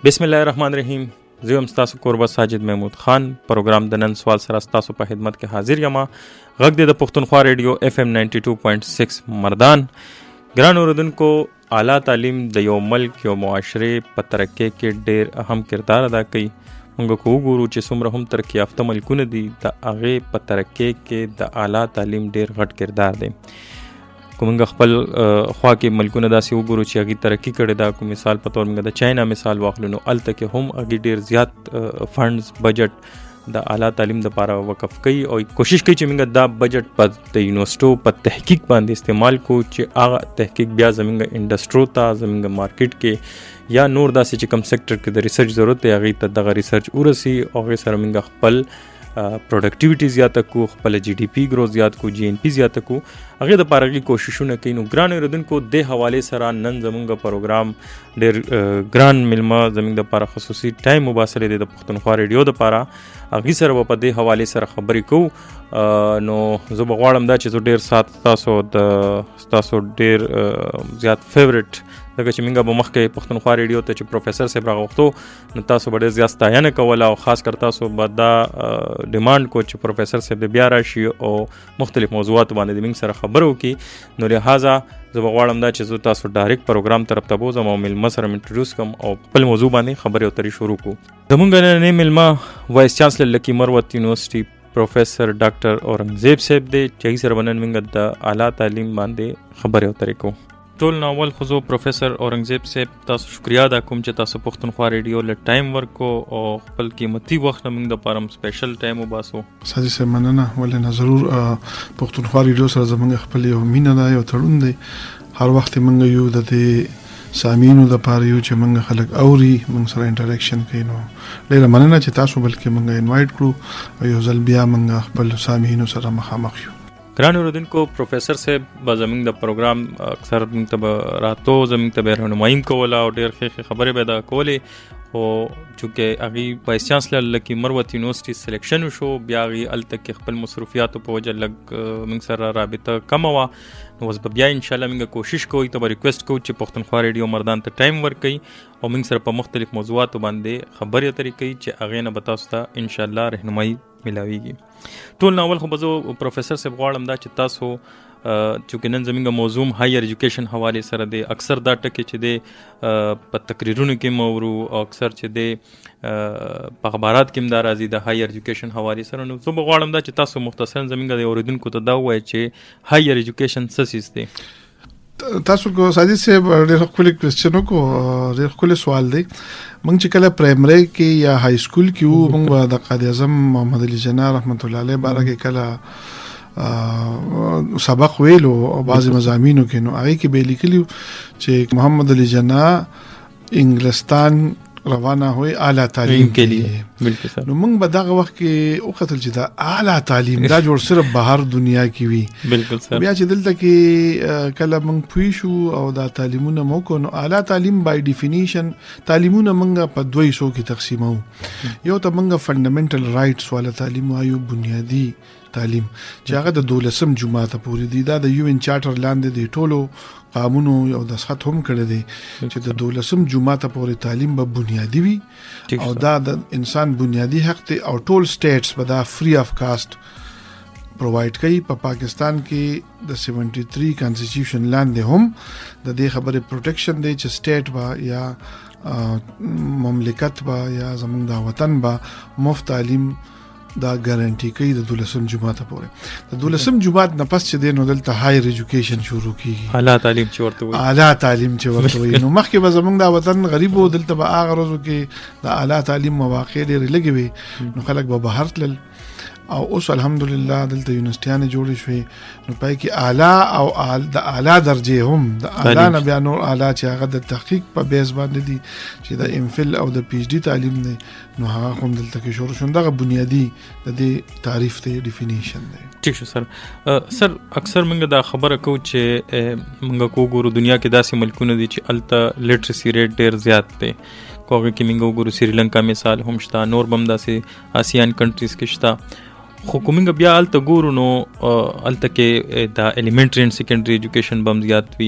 بسم الله الرحمن الرحیم. زه یم ستاسو کوربه ساجد محمود خان. پروګرام د نن سوال سره ستاسو په خدمت کې حاضر یم. غږ د پختونخواہ ریډیو FM 92.6 مردان. ګران اوردونکو، اعلی تعلیم د یو ملک یو معاشره په ترقۍ کې ډیر اهم کردار ادا کوي. موږ کو وګورو چې څومره هم ترقی یافته ملکونه دي، د هغې په ترقۍ کې د اعلی تعلیم ډیر غټ کردار دی. که موږ خپل خوا کې ملکونه داسې وګورو چې هغې ترقي کړې ده، کو مثال په طور موږ د چاینا مثال واخلو، نو هلته کې هم هغې ډېر زیات فنډز بجټ د اعلی تعلیم دپاره وقف کوي او کوشش کوي چې موږ دا بجټ په د یونیورسټو په تحقیق باندې استعمال کو، چې هغه تحقیق بیا زموږ انډسټرو ته، زموږ مارکیټ کې یا نور داسې چې کوم سیکټر کې د ریسرچ ضرورت دی هغې ته دغه ریسرچ ورسي او هغې سره موږ خپل پروډکټیویټي زیاته کو، خپل جی ډي پی ګروث زیات کو، جی ان پی زیاته کو، هغې دپاره هغې کوششونه کوي. نو ګران اورېدونکو، دې حوالې سره نن زموږ پروګرام ډېر ګران میلمه زموږ دپاره خصوصي ټایم وباسلی دی د پختونخوا ریډیو دپاره. هغې سره به په دې حوالې سره خبرې کوو. نو زه به غواړم دا چې زه ډېر سات ستاسو ډېر زیات فیورټ، ځکه چې موږ به مخکې پختونخوا ریډیو ته چې پروفیسر صاحب راغوښتو، نو تاسو به ډېر زیات ستاینه کوله او خاص کر تاسو به دا ډیمانډ کو چې پروفیسر صاحب د بیا راشي او مختلف موضوعاتو باندې د موږ سره خبرې وکړي. نو لہٰذا زه به غواړم دا چې زه تاسو ډایرکټ پروګرام طرف ته بوځم او میلمه سره انټروډیوس کړم او خپل موضوع باندې خبرې اترې شروع کړو. زموږ نننی میلمه وایس چانسلر لکی مروت یونیورسٹی پروفیسر ډاکټر اورنگزیب صاحب دی، چې هغې سره به نن موږ د اعلی تعلیم باندې خبرې اترې کوو. ټول ناول خو زه پروفیسر اورنگزیب صاحب تاسو شکریا ادا کوم چې تاسو پختونخوا ریډیو له ټایم ورکو او خپل قیمتي وخت نه موږ دپاره سپیشل ټایم وباسو. ساجد صاحب مننه. ولې نه، ضرور پختونخوا ریډیو سره زموږ خپل یو مینه ده، یو تړون دی. هر وخت موږ یو د دې سامعینو دپاره یو چې موږ خلک اوري، موږ سره انټریکشن کوي. نو ډېره مننه چې تاسو بلکې موږ انوایټ کړو او یو ځل بیا موږ خپل سامعینو سره مخامخ یو. ګران اوردونکو، پروفیسر صاحب به زموږ د پروګرام اکثر موږ ته به راتلو، زموږ ته به رهنمایي کوله او ډېر ښې خبرې به دا کولې. خو چونکې هغې وایس چانسلر لکې مروت یونیورسټي سلیکشن وشو، بیا هغې هلته کې خپل مصروفیاتو په وجه لږ موږ سره رابطه کمه وه. نو اوس به بیا انشاءالله موږ کوشش کوو، ته به ریکویسټ کوو چې پختونخوا ریډیو مردان ته ټایم ورکوي او موږ سره په مختلف موضوعاتو باندې خبرې اترې کوي چې هغې نه به تاسو ته انشاءالله رهنمایي ملاویږي. ټول ناول خو به زه پروفیسر صاحب غواړم دا چې تاسو چونکې نن زموږ موضوع هایر ایجوکیشن حوالې سره دی، اکثر دا ټکي چې دی په تقریرونو کې مورو او اکثر چې دی په اخبارات کې هم دا راځي د هایر ایجوکیشن حوالې سره. نو زه به غواړم دا چې تاسو مختصرا زموږ د اورېدونکو ته دا ووایئ چې هایر ایجوکیشن څه څیز دی. تاسو کو ساجد صاحب ډېر ښکلی کوېسچن وکړو، ډېر ښکلی سوال دی. موږ چې کله پرایمري کې یا های سکول کې وو، موږ به د قائد اعظم محمد علي جناح رحمت الله علیه باره کې کله سبق ویلو او بعضې مضامینو کې، نو هغې کې به یې لیکلي چې محمد علي جناح انګلستان روانه ہوئی اعلیٰ تعلیم کے لیے. نو موږ به دغه وخت کې وکتل چې دا اعلیٰ تعلیم دا جوړ صرف بهر دنیا کې وي. بالکل سر. بیا چې دلته کې کله موږ پوه شو او دا تعلیمونه مو کو، نو اعلیٰ تعلیم بای ډیفینیشن تعلیمونه موږ په دوه حصو کې تقسیمو. یو ته موږ فنډامنټل رایټس والا تعلیم وایو، بنیادی تعلیم چې هغه د 12 جماعت پورې دی. دا د یو ان چارټر لاندې دی، ټولو قانونو یو دستخط هم کړی دی چې د 12 جماعت پورې تعلیم به بنیادی وي او دا د انسان بنیادی حق دی او ټول سټیټس به دا فری اف کاسټ پرووایډ کوي. په پاکستان کې د 73 کانسټیټیوشن لاندې هم د دې خبرې پروټیکشن دی چې سټیټ به یا مملکت به یا زموږ دا وطن به مفت تعلیم دا ګارانټي کوي د 12 جماعت پورې. د 12 جماعت نه پس چې دی نو دلته هایر ایجوکیشن شروع کیږي، اعلی تعلیم چې ورته وایي. اعلی تعلیم چې ورته وایي. نو مخکې به زموږ دا وطن غریب و، دلته به هغه ورځو کې د اعلی تعلیم مواقع ډېرې لږې وي، نو خلک به بهر تلل. او اوس الحمدلله دلته یونیورسټیانې جوړې شوې، نو پای کې اعلی او د اعلی درجې هم د اعلی نه بیا نور اعلی چې هغه د تحقیق په بیس باندې دي چې د امفل او د پی ایچ ډي تعلیم دی، نو هغه هم دلته کې شروع شو. دغه بنیادی د دې تعریف ته ډیفینیشن دی. ٹھیک شو سر. سر اکثر موږ دا خبره کوو چې موږ کو ګورو دنیا کې داسې ملکونه دي چې هلته لټرسي ریټ ډېر زیات دی. کو هغې کې موږ وګورو سریلنکا مثال هم شته، نور به هم داسې آسیان کنټریز کې شته. خو کومنګ بیا هلته ګورو نو هلته کې د ایلیمنټري اینډ سیکنډري ایجوکیشن به هم زیات وي.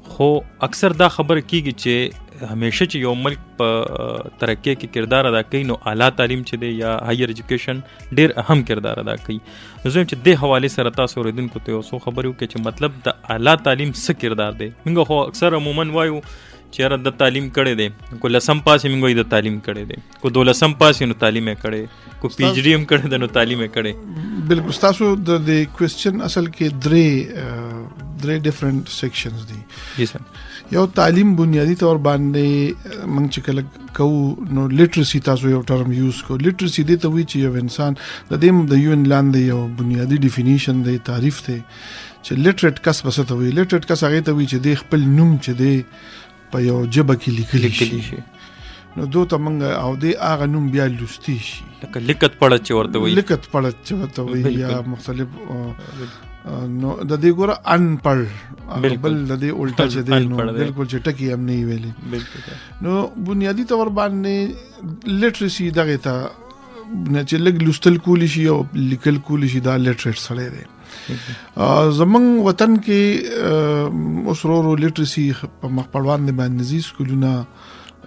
خو اکثر دا خبره کیږي چې همیشه چې یو ملک په ترقی کې کردار ادا کوي نو اعلی تعلیم چې دی یا هایر ایجوکیشن ډیر اهم کردار ادا کوي. نو زه چې د حواله سره تاسو اوریدونکو ته اوسو خبرو کې چې مطلب د اعلی تعلیم څه کردار دی. موږ خو اکثر عموما وایو چې د تعلیم کړي دي, کو لسم پاس موږ د تعلیم کړي دي, کو دولسم پاس نو تعلیم کړي, کو پی ایچ ڈی هم کړي د نو تعلیم کړي. بالکل تاسو د کوېسچن اصل کې درې ډیفرنٹ سیکشنز دي. جی سر. یو تعلیم بنیادی طور باندې موږ چې کله کوو نو لیټرسی, تاسو یو ټرم یوز کو, لیټرسی دې ته وایي چې یو انسان د دې د یو لاندې یو بنیادی ډیفینیشن دی, تعریف دی چې لیټریټ کس بس ته وایي. لیټریټ کس هغه ته وایي چې د خپل نوم چې دی په یو ژبه کې لیکلی شي, نو دوی ته موږ او د هغه نوم بیا لوستی شي, لکه لیکت پړه چې ورته وایي, لیکت پړه چې ورته وایي یا مختلف. نو د دې ګوره ان پړ بل د دې الټا چې دی نو بالکل چې ټکی هم نه ویلي. نو بنیادی طور باندې لیټرسی دغه ته چې لږ لوستل کولی شي او لیکل کولی شي, دا لیټریټ سړی دی. زمونږ وطن کې اوس ورو لیټرسی په مخ پړوان باندې زی سکولونه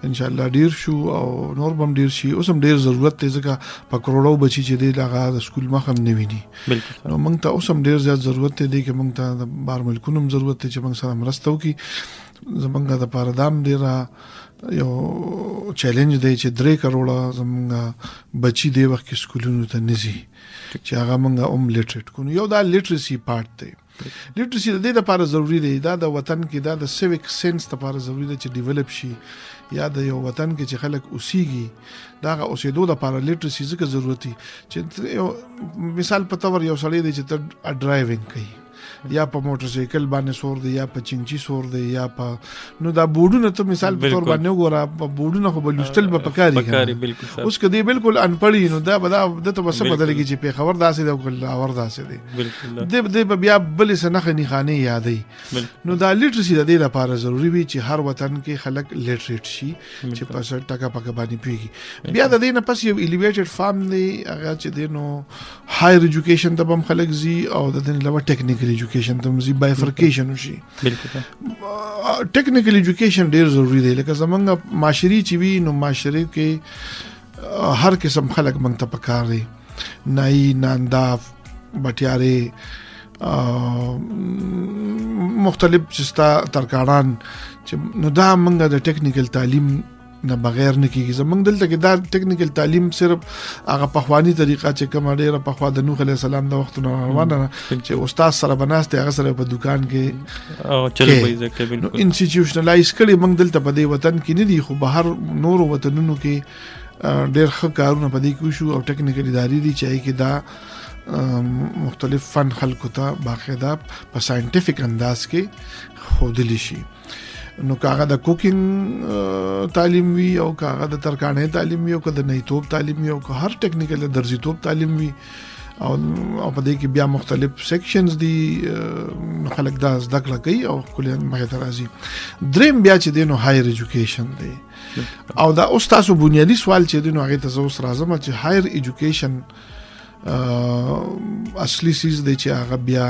ان شاء الله ډیر شو او نور بم ډیر شي. اوس هم ډیر ضرورت دی ځکه په کروڑو بچی چې دی هغه د سکول مخ هم نه ویني. نو موږ ته اوس هم ډیر زیات ضرورت دی چې موږ ته د بار ملکونو هم ضرورت دی چې موږ سره مرسته وکړي. زمونږ د پاردام ډیر یو چیلنج دی چې 3 کروڑه زمونږ بچی دی وخت کې سکولونو ته نزي چې هغه موږ لیټریټ کو. یو دا لیټرسی پارت دی. لیټرسی د دې لپاره ضروری دی, دا د وطن کې دا د سیویک سنس لپاره ضروری دی چې ډیولپ شي, یا د یو وطن کې چې خلک اوسېږي دا اوسېدو لپاره لیټرسی ځکه ضرورتي. چې یو مثال په تور یو سړی دی چې ته ډرایوینګ کوي, یا په موټر سایکل باندې سور دی یا په چنچي سور دی یا په, نو دا بورډونه ته مثال په تور باندې وګوره, په بورډونه خو بلوستل به پکاري. اوس کدی بالکل انپړی نو دا بدا د ته وسه بدلږي چې په خبر داسې دی او کله اور داسې دی, د بیا بل سنخ نه خانه یادې. نو دا لیټرسی د دې لپاره ضروری وي چې هر وطن کې خلک لیټریټ شي چې په سر ټکا پکا باندې پیږي. بیا د دې نه پس یو الیویټډ فارم دی هغه چې دی نو هایر ایجوکیشن ته هم خلک زی او د دې علاوه ټیکنیکل ایجوکیشن ته مزي بایفرکیشن وشي. ټیکنیکل ایجوکیشن ډیر ضروری دی, لکه زمونږ معاشري چې وي نو معاشري کې هر قسم خلک موږ ته پکار دی, نای نانداف بټیاره مختلف چستا ترکاڼان چې نو دا موږ د ټیکنیکل تعلیم نه بغیر نه کیږي. زمونږ دلته کې دا ټیکنیکل تعلیم صرف هغه پخوانی طریقه چې کومه ډیره پخوا د نوح علیه السلام د وختونو روانه چې استاد سره بناسته هغه سره په دکان کې او چلو پیسې نو انسټیټیوشنلایز کړي. موږ دلته په دې وطن کې نه دي, خو بهر نور وطنونو کې ډیر ښه کارونه په دې کې شو او ټیکنیکل ادارې دي چې کې دا مختلف فن خلکو ته باقاعده په ساينټیفیک انداز کې خودلی شي. نو کاغه د کوکینګ تعلیم وی او کاغه د ترکانه تعلیم وی او کده نیتوب تعلیم وی او هر ټیکنیکل درزیتوب تعلیم وی او په دې کې بیا مختلف سیکشنز دي, خلک دا زده کړه کوي او کلیان مخه ته راځي. دریم بیا چې دی نو هایر ایجوکیشن دی, او دا اوس تاسو بنیادی سوال چې دی نو هغه ته اوس راځم چې هایر ایجوکیشن اصلي سیز دی چې هغه بیا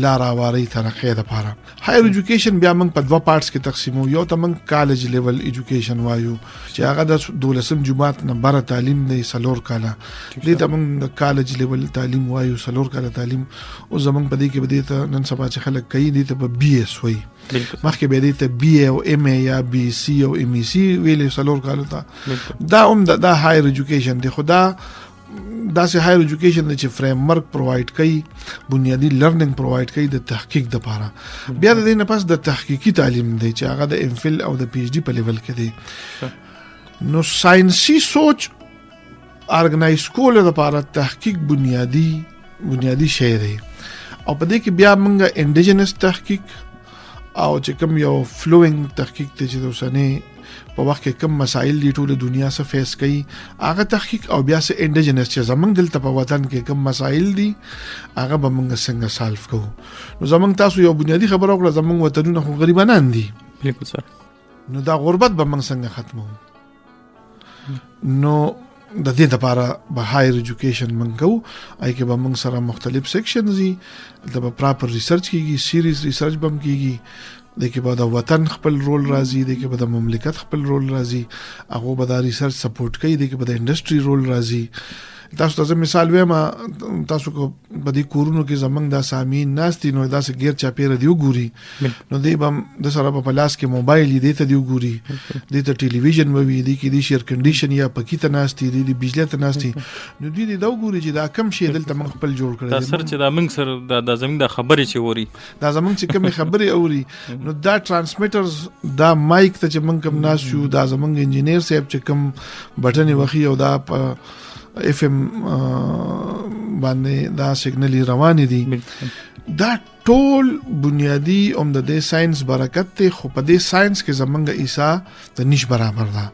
لاراواري ترقې لپاره. هایر ایجوکیشن بیا موږ په 2 پارټس کې تقسیمو. یو ته موږ کالج لیول ایجوکیشن وایو چې هغه د 12 جماعت نه بره تعلیم دی, 4 کاله دې ته موږ کالج لیول تعلیم وایو, 4 کاله تعلیم. او زمونږ په دې کې بده ته نن سبا چې خلک کوي دې ته په بي اس وایي, مخکې به دې ته بي او ام یا بي سي او ام ای سي ویلې 4 کاله ته. دا هم د هایر ایجوکیشن دی, خدا دا سه هایر ایجوکیشن چې فریم ورک پرووایډ کوي, بنیادی لرنینګ پرووایډ کوي د تحقیق لپاره. بیا د دې نه پس د تحقیقي تعلیم دی چې هغه د ام فل او د پی ایچ ډی په لیول کې دی. نو ساينسي سوچ ارګنایز کول لپاره تحقیق بنیادی شی دی, او په دې کې بیا موږ انډیجنس تحقیق او چې کوم یو فلوینګ تحقیق ته چې اوسنه په وخت کې کوم مسائل دی ټول دنیا سره فیس کوي هغه تحقیق, او بیا سه انډیجنس چې زمونږ دلته په وطن کې کوم مسائل دي هغه به موږ څنګه سالف کوو. نو زمونږ تاسو یو بنیادی خبره وکړه, زمونږ وطنونه خو غریبانان دي. بالکل سر. نو دا غربت به موږ څنګه ختمو. نو د دې لپاره به هایر ایجوکیشن موږ کوو, آی کې به موږ سره مختلف سیکشنز دي, د پراپر ریسرچ کیږي, سیریز ریسرچ بم کیږي, د کې به د وطن خپل رول راځي، د کې به د مملکت خپل رول راځي، هغه به د ریسرچ سپورټ کوي، د کې به د انډستری رول راځي. تاسو ته مثال وایم، تاسو کو په دې کورونو کې زمنګ د سامعین ناستي نو دا سه غیر چاپیره دی وګوري، نو دی بم د سره په پلاس کې موبایل دی ته دی وګوري، دی ته ټلویزیون ووي، دی کې دی شیر کنډیشن یا پکې ته ناستي، دی بجلی ته ناستي، نو دی دا وګوري چې دا کم شی دلته موږ خپل جوړ کړی دا سر چې دا موږ سره د زمنګ د خبرې چې وری دا زمنګ چې کوم خبرې اوري، نو دا ټرانسمیټرز دا مایک ته چې موږ کوم ناس شو، دا زمنګ انجینیر صاحب چې کوم بټن وخی او دا اف ام باندې دا سیګنل روان دي، دا ټول بنیادی د دې ساينس برکت ته. خو په دې ساينس کې زمونږ عیسا د نش برابر ده،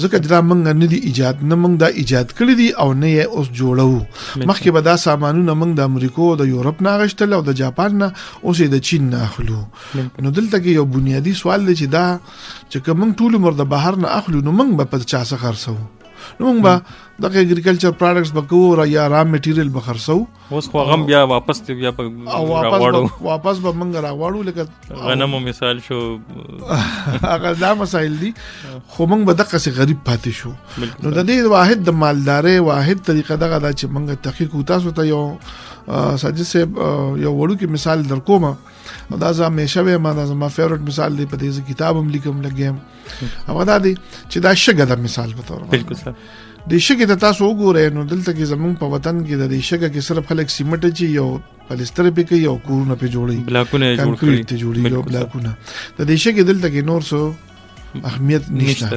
ځکه دا موږ نه دي ایجاد، نه موږ دا ایجاد کړی دي او نه یې اوس جوړو. مخکې به دا سامانونه موږ د امریکا او د یورپ نه غشتل او د جاپان نه، اوس د چین نه اخلو. نو دلته کې یو بنیادی سوال دی چې دا چې کوم ټول عمر د بهر نه اخلو، نو موږ به په چا څه خرڅو؟ نو موږ به د اګریکلچر پروډکټس بکو را یا را میټیریل بخرڅو، اوس خو غم بیا واپس ته بیا په واپس به موږ راغواړو، لکه غنمو مثال شو، هغه دا مسائل دي. خو موږ به دغه څه غریب پاتې شو. نو د دې واحد د مالدارۍ واحد طریقه دغه دا چې موږ تحقیق وتاسو ته یو ساجد صاحب یو وړو کې مثال درکوم، دا زما همیشه وې ما دا زما فیورټ مثال دی، په دې کتاب هم لیکم لګیم. هغه دا دی چې دا شګه د مثال په تور بالکل سر د شګه ته تاسو وګورئ، نو دلته کې زمونږ په وطن کې د شګه کې صرف خلک سیمټ چې یو پلستر په کې یو کورونه په جوړي، بلاکونه جوړ کړي ته جوړي یو بلاکونه، د دې شګه دلته کې نور څه اهمیت نشته.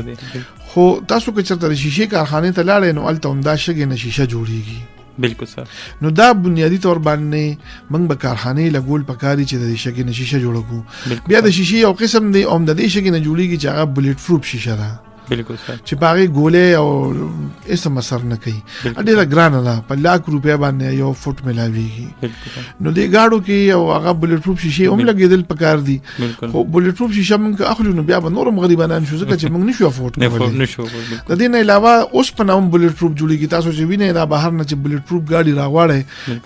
خو تاسو که چېرته شیشې کارخانه ته لاړئ، نو الته هم دا شګه نه شیشه جوړیږي. بالکل سر. نو دا بنیادی طور باندې موږ به کارخانه لګول پکاري چې د شګې نه شیشه جوړ کړو. بیا د شیشې یو قسم دی اوم د دې شګې نه جوړیږي چې هغه بلیټ پروف شیشه ده. بالکل سر. چې باغې ګولې او اسم اثر نه کوي، ډېره ګرانه ده، په لاک روپیا باندې یو فوټ ملاويږي. نو دې گاډو کې او هغه بلیټ پروف شیشه هم لګیدل پکار دي. خو بلیټ پروف شیشه موږ اخلو، نو بیا به نورم غریبانان شو، ځکه چې موږ نشو افورد کولی. د دې نه علاوه اوس په نوم بلیټ پروف جوړیږي. تاسو چې وینئ دا بهر نه چې بلیټ پروف گاډي راغواړي،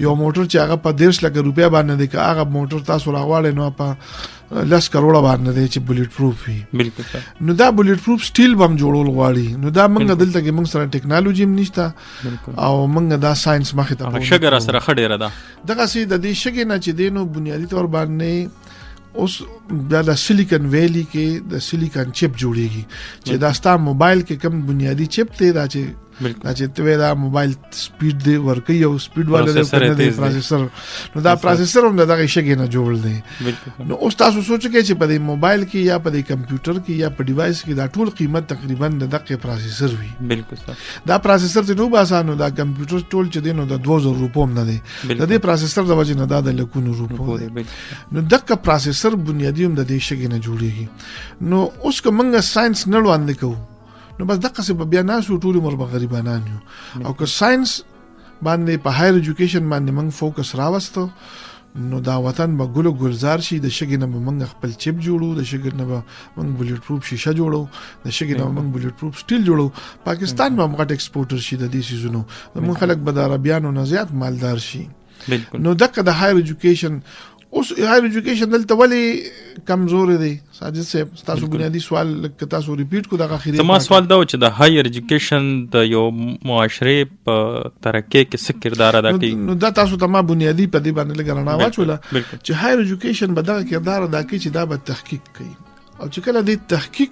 یو موټر چې هغه په 1.5 لک روپیا باندې دی، که هغه موټر تاسو راغواړئ نو په 10 کروڑه باندې دی چې بلیټ پروف وي. بالکل سر. نو دا بلیټ پروف سټیل بم جوړول غواړي، نو دا موږ دلته کې موږ سره ټیکنالوژي هم نشته او موږ دا ساينس مخې ته شګه را سره خډېره ده. دغه سي د دې شګه نه چې دینو بنیادی طور باندې اوس د سیلیکن ویلی کې د سیلیکن چپ جوړیږي، چې دا ستا موبایل کې کوم بنیادی چپ دی، دا چې دا موبایل سپیډ دی ورکي او سپیډ والا دی پروسیسر، نو دا پروسیسر هم دغه شګه نه جوړل دی. نو اوس تاسو سوچئ چې په دې موبایل کې یا په دې کمپیوټر کې یا په ډیوایس کې دا ټول قیمت تقریبا دغه پروسیسر وي. بالکل سر. دا پروسیسر ته نو باسانو، دا کمپیوټر ټول چې دی نو د 2000 روپو هم نه دی، د دې پروسیسر د وجه نه دا د لکونو روپو دی. نو دغه پروسیسر بنیادی هم د دې شګه نه جوړیږي. نو اوس که موږ ساينس نه وړاندې کوو، نو بس دغه څه بیا ناسو ټول عمر به غریبانان یو. او که ساينس باندې په هایر ایجوکیشن باندې موږ فوکس راوستو، نو دا وطن به ګل ګلزار شي. د شګې نه به موږ خپل چپ جوړو، د شګې نه به موږ بلیټ پروف شیشه جوړو، د شګې نه موږ بلیټ پروف سټیل جوړو. پاکستان به موږ ایکسپورټر شي د دې سيزونو، موږ خلک به د عربیانو نه زیات مالدار شي. نو دغه د هایر ایجوکیشن، اوس هایر ایجوکیشن دلته ولی کمزور دی. ساجد صاحب تاسو بنیادی سوال لکه تاسو ریپیټ کو دغه اخیری زما سوال دا و چې د هایر ایجوکیشن د یو معاشره په ترقی کې څه کردار ادا کوي؟ نو دا تاسو ته ما بنیادی په دې باندې لګرانه واچوله چې هایر ایجوکیشن به دغه کردار ادا کوي چې دا به تحقیق کوي، او چې کله دې تحقیق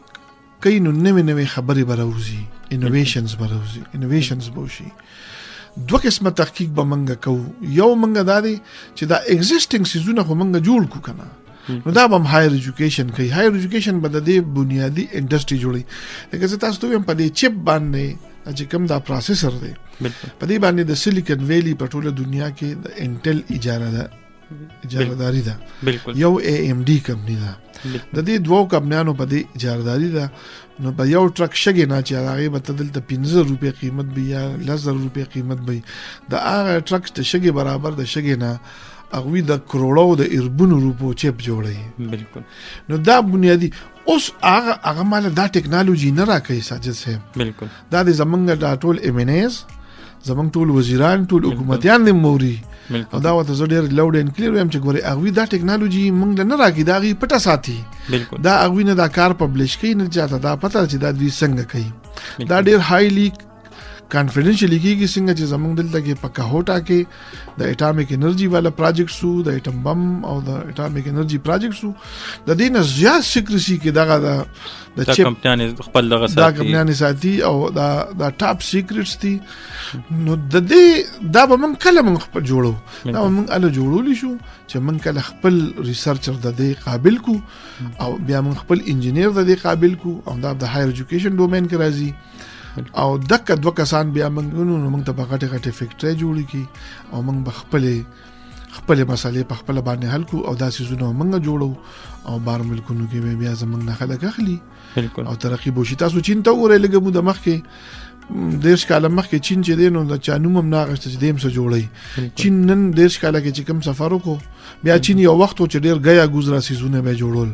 کوي نو نوې نوې خبرې براوزي، انوویشنز براوزي، انوویشنز بوشي. دوه قسمه تحقیق به منګه کوو، یو منګه دا دی چې دا ایگزیسټینګ سیزونه خو منګه جوړ کو کنه، نو دا به هایر ایجوکیشن کوي. هایر ایجوکیشن به د دې بنیادی انډستری جوړي. لکه چې تاسو ته په دې چپ باندې چې کوم دا پروسیسر دی، په دې باندې د سیلیکن ویلی په ټوله دنیا کې د انټل اجارهداري ده، یو AMD کمپنی ده، د دې دوه کمپنیانو په دې اجارهداري ده. نو په یو ټرک شګې نه چې هغه به تدلته 15 روپے قیمت به یا 1000 روپے قیمت به، د هغه ټرک ته شګې برابر د شګې نه هغه د کروڑو د اربونو روپو چپ جوړي. بالکل. نو دا بنیادی اوس هغه مال دا ټیکنالوژي نه راکې ساجد صاحب. بالکل. دا د زمونږ د ټول MNAs، زمونږ ټول وزیران، ټول حکومتيان د موري او دا وته زه ډېر لاود اینډ کلیر وایم چې ګورې هغوی دا ټیکنالوجي موږ له نه راکړي دا هغوی پټه ساتي دا هغوی نه دا کار پبلش کوي نه چاته دا پته چې دا دوی څنګه کوي دا ډېر هایلی کانفیډنشلی کېږي څنګه چې زموږ دلته کې په کهوټا کې د اټامیک انرژي والا پراجیکټ سو د اټم بم او د اټامیک انرژي پراجیکټ سو د دې نه زیات سیکریسي کې دغه د چپ کمپنیانې خپل دغه ساتي دا کمپنیانې ساتي او دا ټاپ سیکریټس دي نو د دې دا به موږ کله موږ خپل جوړو دا موږ اله جوړولی شو چې موږ کله خپل ریسرچر د دې قابل کو او بیا موږ خپل انجینیر د دې قابل کو او دا د هایر ایجوکیشن ډومین کې راځي او دک دوه کسان بیا موږ ته په غټه غټه فیکټری جوړی کی او موږ بخپل مسالې په خپل باندې حل کو او دا سيزونه موږ جوړو او بار ملکونو کې بیا زموږ نه خلک اخلي او ترقی بوشي تاسو چین ته وره لګمو د مخ کې دیش کاله مخ کې چین چې دینو د چانوم هم ناغشت چې دیم سره جوړي چین نن دیش کاله کې چې کوم سفر وکړو بیا چین یو وخت چې ډیر غیا گزرا سيزونه به جوړول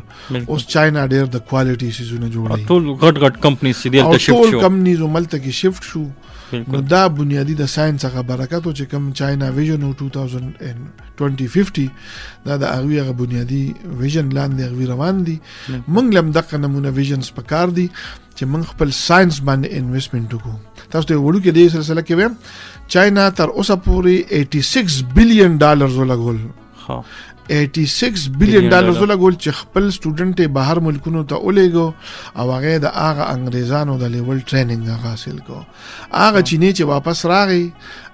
اوس چاینا ډیر د کوالټي سيزونه جوړي ټول غټ کمپنیز چې دلته شفت شو ټول کمپنیز ملته کې شفت شو نو دا بنیادی د ساينس څخه برکت او چې کوم چاینا ویژن 2050 دا د هغه بنیادی ویژن لاندې هغه روان دي موږ لم دغه نمونه ویژنز پکار دي چې موږ خپل ساينس باندې انویسټمنٹ وکړو تاسو ته وړو کې د سلسله کې ویم چاینا تر اوسه پورې $86 بلین ولګول 86 بلین ډالر ولګول چې خپل سټوډنټ بهر ملکونو ته ولېګو او هغه د هغه انګريزانو د لیول ټریننګ حاصل کو هغه چینی چې واپس راغی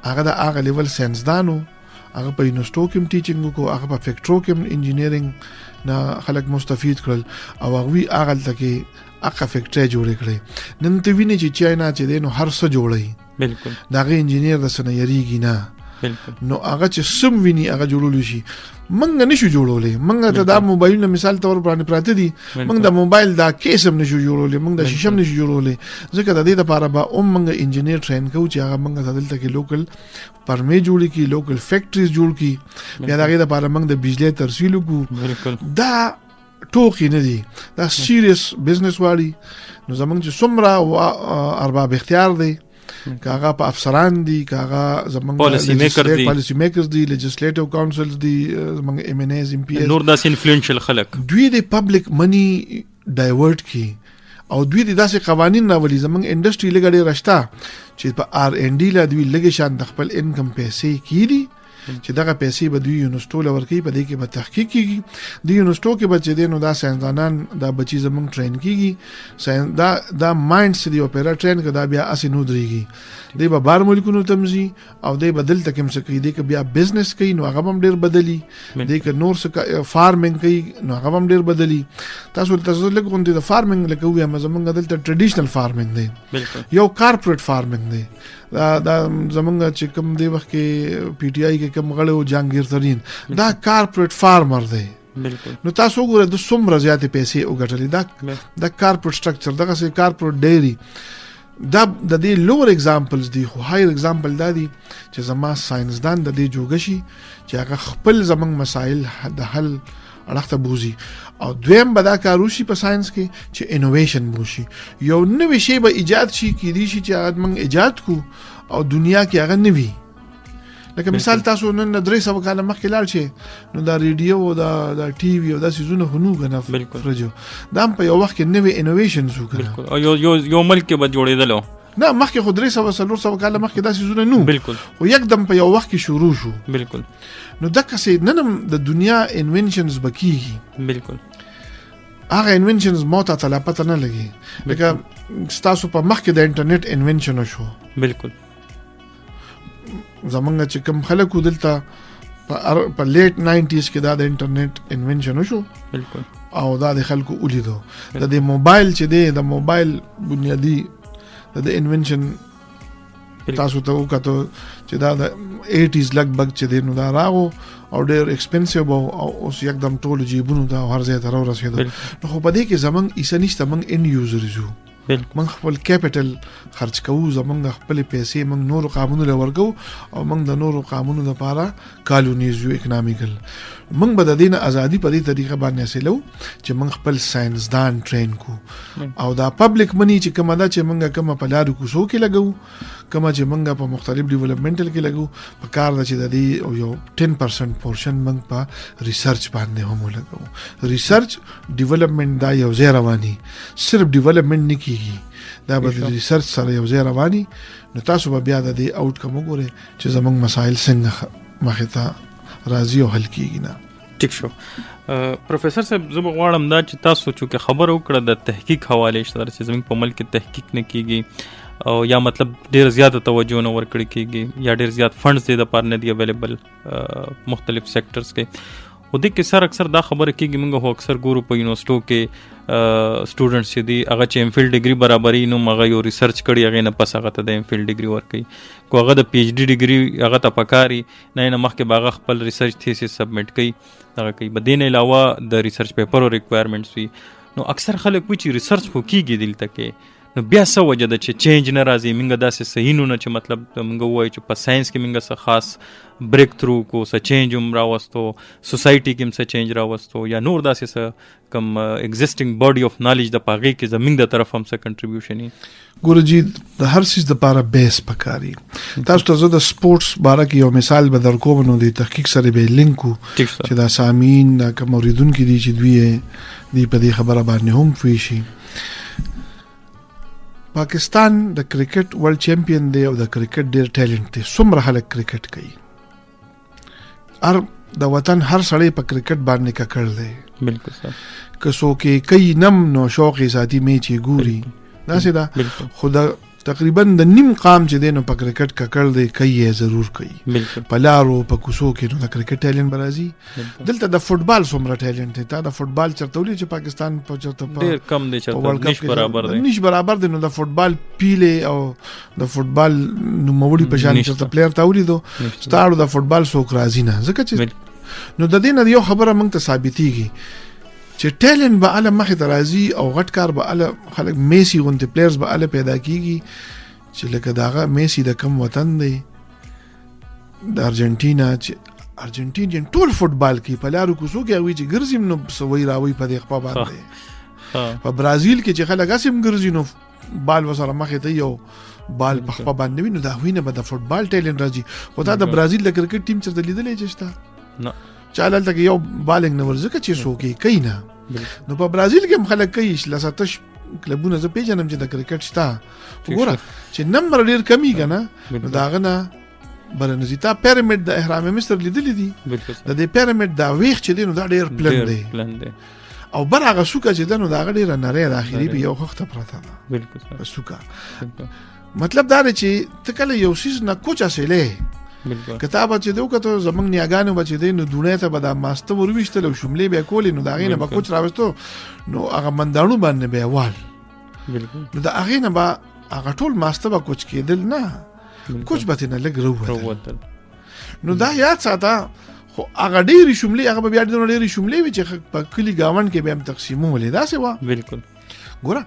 هغه د هغه لیول ساينسدانو هغه په یونیورسټو کې ټیچینګ کو هغه په فیکټرو کې انجینیرینګ نه خلک مستفید کړل او هغه هغه تکي هغه فیکټری جوړ کړي نن ته ویني چې چاینا چې دینو هر څه جوړي بالکل داغه انجینیر د سنه یریږي نه نو هغه چې سم ویني هغه جوړول شي منګ نشو جوړولې منګ ته دا موبایل مثال تور باندې پراته دي منګ د موبایل دا کیس هم نشو جوړولې منګ د شیشم نشو جوړولې ځکه د دې لپاره به منګ انجینیر ټرین کوو چې هغه منګ دلته کې لوکل پرمې جوړ کی لوکل فیکټریز جوړ کی بیا دغه لپاره منګ د بجلی ترسیل کو دا ټوکی نه دي دا سیریس بزنس والی نو زمونږ چې څومره ارباب اختیار دی کاغه په افسران دي کاغه زمونږ پالیسی میکرز دي لیجسلیټیو کونسلز دي زمونږ ایم ان ایز ام پی ایس نور داسې انفلوئنشل خلک دوی د پبلک منی ډایورټ کی او دوی د داسې قوانین راولي زمونږ انډستری لګړې راشتا چې په آر ان ډی لا دوی لګي شان د خپل انکم پیسې کیدي چې دغه پیسې به دوی یونیورسټو لور کوي په دې کې به تحقیق کیږي د یونیورسټو کې بچي دي نو دا ساينسدانان دا بچي زمونږ ټرین کیږي دا مایند سې دی اپیرا ټرین کدا بیا اسی نو دريږي دی به بار ملکونو تمزي او دی بدل تکم سکی دی ک بیا بزنس کوي نو هغه هم ډیر بدلی دی ک نور څه فارمینګ کوي نو هغه هم ډیر بدلی تاسو لګون دي د فارمینګ لکه ویا زمونږ دلته ټریډیشنل فارمینګ دی یو کارپوریټ فارمینګ دی دا زمونږ چې کوم دی وخت کې پی ټی آی کې کوم غړو جانگیر ترين دا کارپوریټ فارمر دی بالکل نو تاسو ګوره د څومره زیاتې پیسې وګټلې دا کارپوریټ سټرکچر دغه سي کارپوریټ ډیری دا د دې لوور اگزامپلز دي خو هایر اگزامپل دا دي چې زما ساينسدان د دې جوګشي چې هغه خپل زمنګ مسائل د حل اړخته بوزي او دویم به دا کاروشي په ساينس کې چې انوویشن بوشي یو نوې شی به ایجاد شي کې دي چې هغه موږ ایجاد کو او دنیا کې هغه نوي لکه مثال تاسو نن 300 کاله مخکې لاړ شئ نو دا ریډیو او دا ټي وي او دا سيزونه هنو غنه فرجو دا په یو وخت کې نوې انوویشن شو بالکل او یو ملک کې به جوړېدل نه مخکې خو 300 کاله مخکې دا سيزونه نو بالکل او یکدم په یو وخت کې شروع شو بالکل نو دغه څه نن د دنیا انوینشنز بکیږي بالکل هغه انوینشنز موته تلاپته نه لګي لکه تاسو په مخ کې د انټرنیټ انوینشن شو بالکل زمونږ چې کوم خلکو دلته په لیټ 90s کې دا د انټرنیټ انوینشن شو بالکل او دا د خلکو ولیدو د موبایل چې دی د موبایل بنیادی د انوینشن تاسو ته وکړو چې دا د 80s لګبګ چې دی نو دا راغو او ډېر ایکسپنسیو او اوس یکدم ټول جیبونو دا هر ځای ته ورسېدو نو خو په دې کې زمونږ ایسنیشته موږ ان یوزرز یو من خپل کیپټل خرج کوو زمونږ خپل پیسې موږ نور قانون لورګو او موږ د نور قانونو لپاره کالونیز یو اکونامیکل موږ به د دین ازادي په دې طریقه باندې حاصلو چې موږ خپل ساينسدان ټرین کو او دا پبلک منی چې کومه دا چې موږ کومه په لارو کو سو کې لګو کومه چې موږ په مختلف ډیولپمنټل کې لګو په کار د چې د دې یو 10% پورشن موږ په ریسرچ باندې هم لګو. ریسرچ ډیولپمنٹ دا یو ځای رواني، صرف ډیولپمنٹ نه کیږي، دا به د ریسرچ سره یو ځای رواني. نو تاسو به بیا د دې آوټ کم وګورئ چې زموږ مسایل څنګه مخې ته راځي او حل کیږي. نه ٹھیک شو. پروفیسر صاحب زه به غواړم دا چې تاسو چونکې خبره وکړه د تحقیق حوالې شته چې زموږ په ملک کې تحقیق نه کیږي او یا مطلب ډېر زیاته توجه نه ورکړې کیږي یا ډېر زیات فنډز دې دپاره نه دي اویلیبل مختلف سیکټرز کې. خو دې کې سر اکثر دا خبره کیږي موږ خو اکثر ګورو په یونیورسټو کې سټوډنټس چې دي هغه چې ایم فل ډیګري برابري نو هغه یو ریسرچ کړي هغې نه پس هغه ته د ایم فل ډیګري ورکوي. کو هغه د پی ایچ ډي ډیګري هغه ته پکاري نه مخکې به هغه خپل ریسرچ تھیسس سبمټ کوي هغه کوي. به دې نه علاوه د ریسرچ پیپرو ریکوایرمنټس وي. نو اکثر خلک وایي چې ریسرچ خو کیږي دلته کې، نو بیا څه وجه ده چې چینج نه راځي؟ موږ داسې صحیح نه چې مطلب موږ ووایو چې په ساینس کې موږ څه خاص بریک تھرو کو څه چینج هم راوستو، سوسایټي کې هم څه چینج راوستو یا نور داسې څه کم ایگزسټینګ باډي اف نالج د پاغې کې زموږ د طرف هم څه کنټریبیوشن وي؟ ګورو جی د هر څیز دپاره بیس پکاري. تاسو ته زه د سپورټس باره کې یو مثال به در کوم، نو د تحقیق سره به لینک کو چې دا سامعین دا کوم اوریدونکي دي چې دوی په دې خبره باندې هم پوه شي. پاکستان د کرکټ ورلد چیمپئن دی او د کرکټ ډیر ټیلنټ دی. څومره خلک کرکټ کوي، د وطن هر سړی په کرکټ باندې ککړ دی. بالکل صح. که څوک کوي نم نو شوق یې ساتي میچ یې ګوري، داسې ده. خو د تقریبا د نیم قام چې دی نو په کرکټ ککړ دی، کوي یې ضرور کوي. په لارو په کوڅو کې نو د کرکټ ټیلنټ به راځي. دلته د فوټبال څومره ټیلنټ دی. تا د فوټبال چرته ولي چې پاکستان په چرته ډېر کم دی، چرته نش برابر دی. نو د فوټبال پیلې او د فوټبال نوموړي په شان چرته پلیر ته ولیدو ستاړو د فوټبال څوک راځي نه، ځکه چې نو د دې نه یو خبره موږ ته ثابتېږي چې ټیلنټ به اله مخې ته راځي او غټ کار به اله خلک میسی غونډې پلیئرز به اله پیدا کیږي چې لکه داغه میسی د کم وطن دی د ارجنټینا، چې ارجنټینین ټول فوټبال کې په لارو کوڅو کې هغوی چې ګرځي نو سوی راوي په دې خپه باندې. په برازیل کې چې خلک هسې هم ګرځي نو بال ورسره مخې ته یو بال په خپه باندې وي، نو د هغوی نه به د فوټبال ټیلنټ راځي. خو تا د برازیل د کرکټ ټیم چېرته لیدلی چې شته؟ نه. چې هلته کې یو بالنګ نه ورځکه چې څوک یې کوي نه. نو په برازیل کې هم خلک کوي، لساتش کلبونه زه پیژنم چې د کرکټ شته. وګوره چې نمبر ډېر کمی که نه، نو د هغه نه برنځي. تا پیرمیډ د اهرام مصر لیدلی دي؟ د دې پیرمیډ دا ویښ چې دی نو دا ډېر پلن دی او بر هغه سوکه چې ده نو د هغه ډېره نری د اخري په یو خښته پرته ده په سوکه. مطلب دا دی چې ته کله یو څیز نه کوچ حاصلې کتاب چې دی وکتو زمونږ نیاګانو به چې دی نو دونې ته به دا ماسته ورویشتل او شملې به یې کولې، نو د هغې نه به کوچ راوستو نو هغه منداڼو باندې به یې وال، نو د هغې نه به هغه ټول ماسته به کوچ کېدل نه، کوچ به ترې نه لږ راووتل. نو دا یاد ساته. خو هغه ډېرې شملې هغه به بیا ډېرې شملې وي چې په کلي ګاونډ کې به هم تقسیمولې، داسې وه. بالکل. ګوره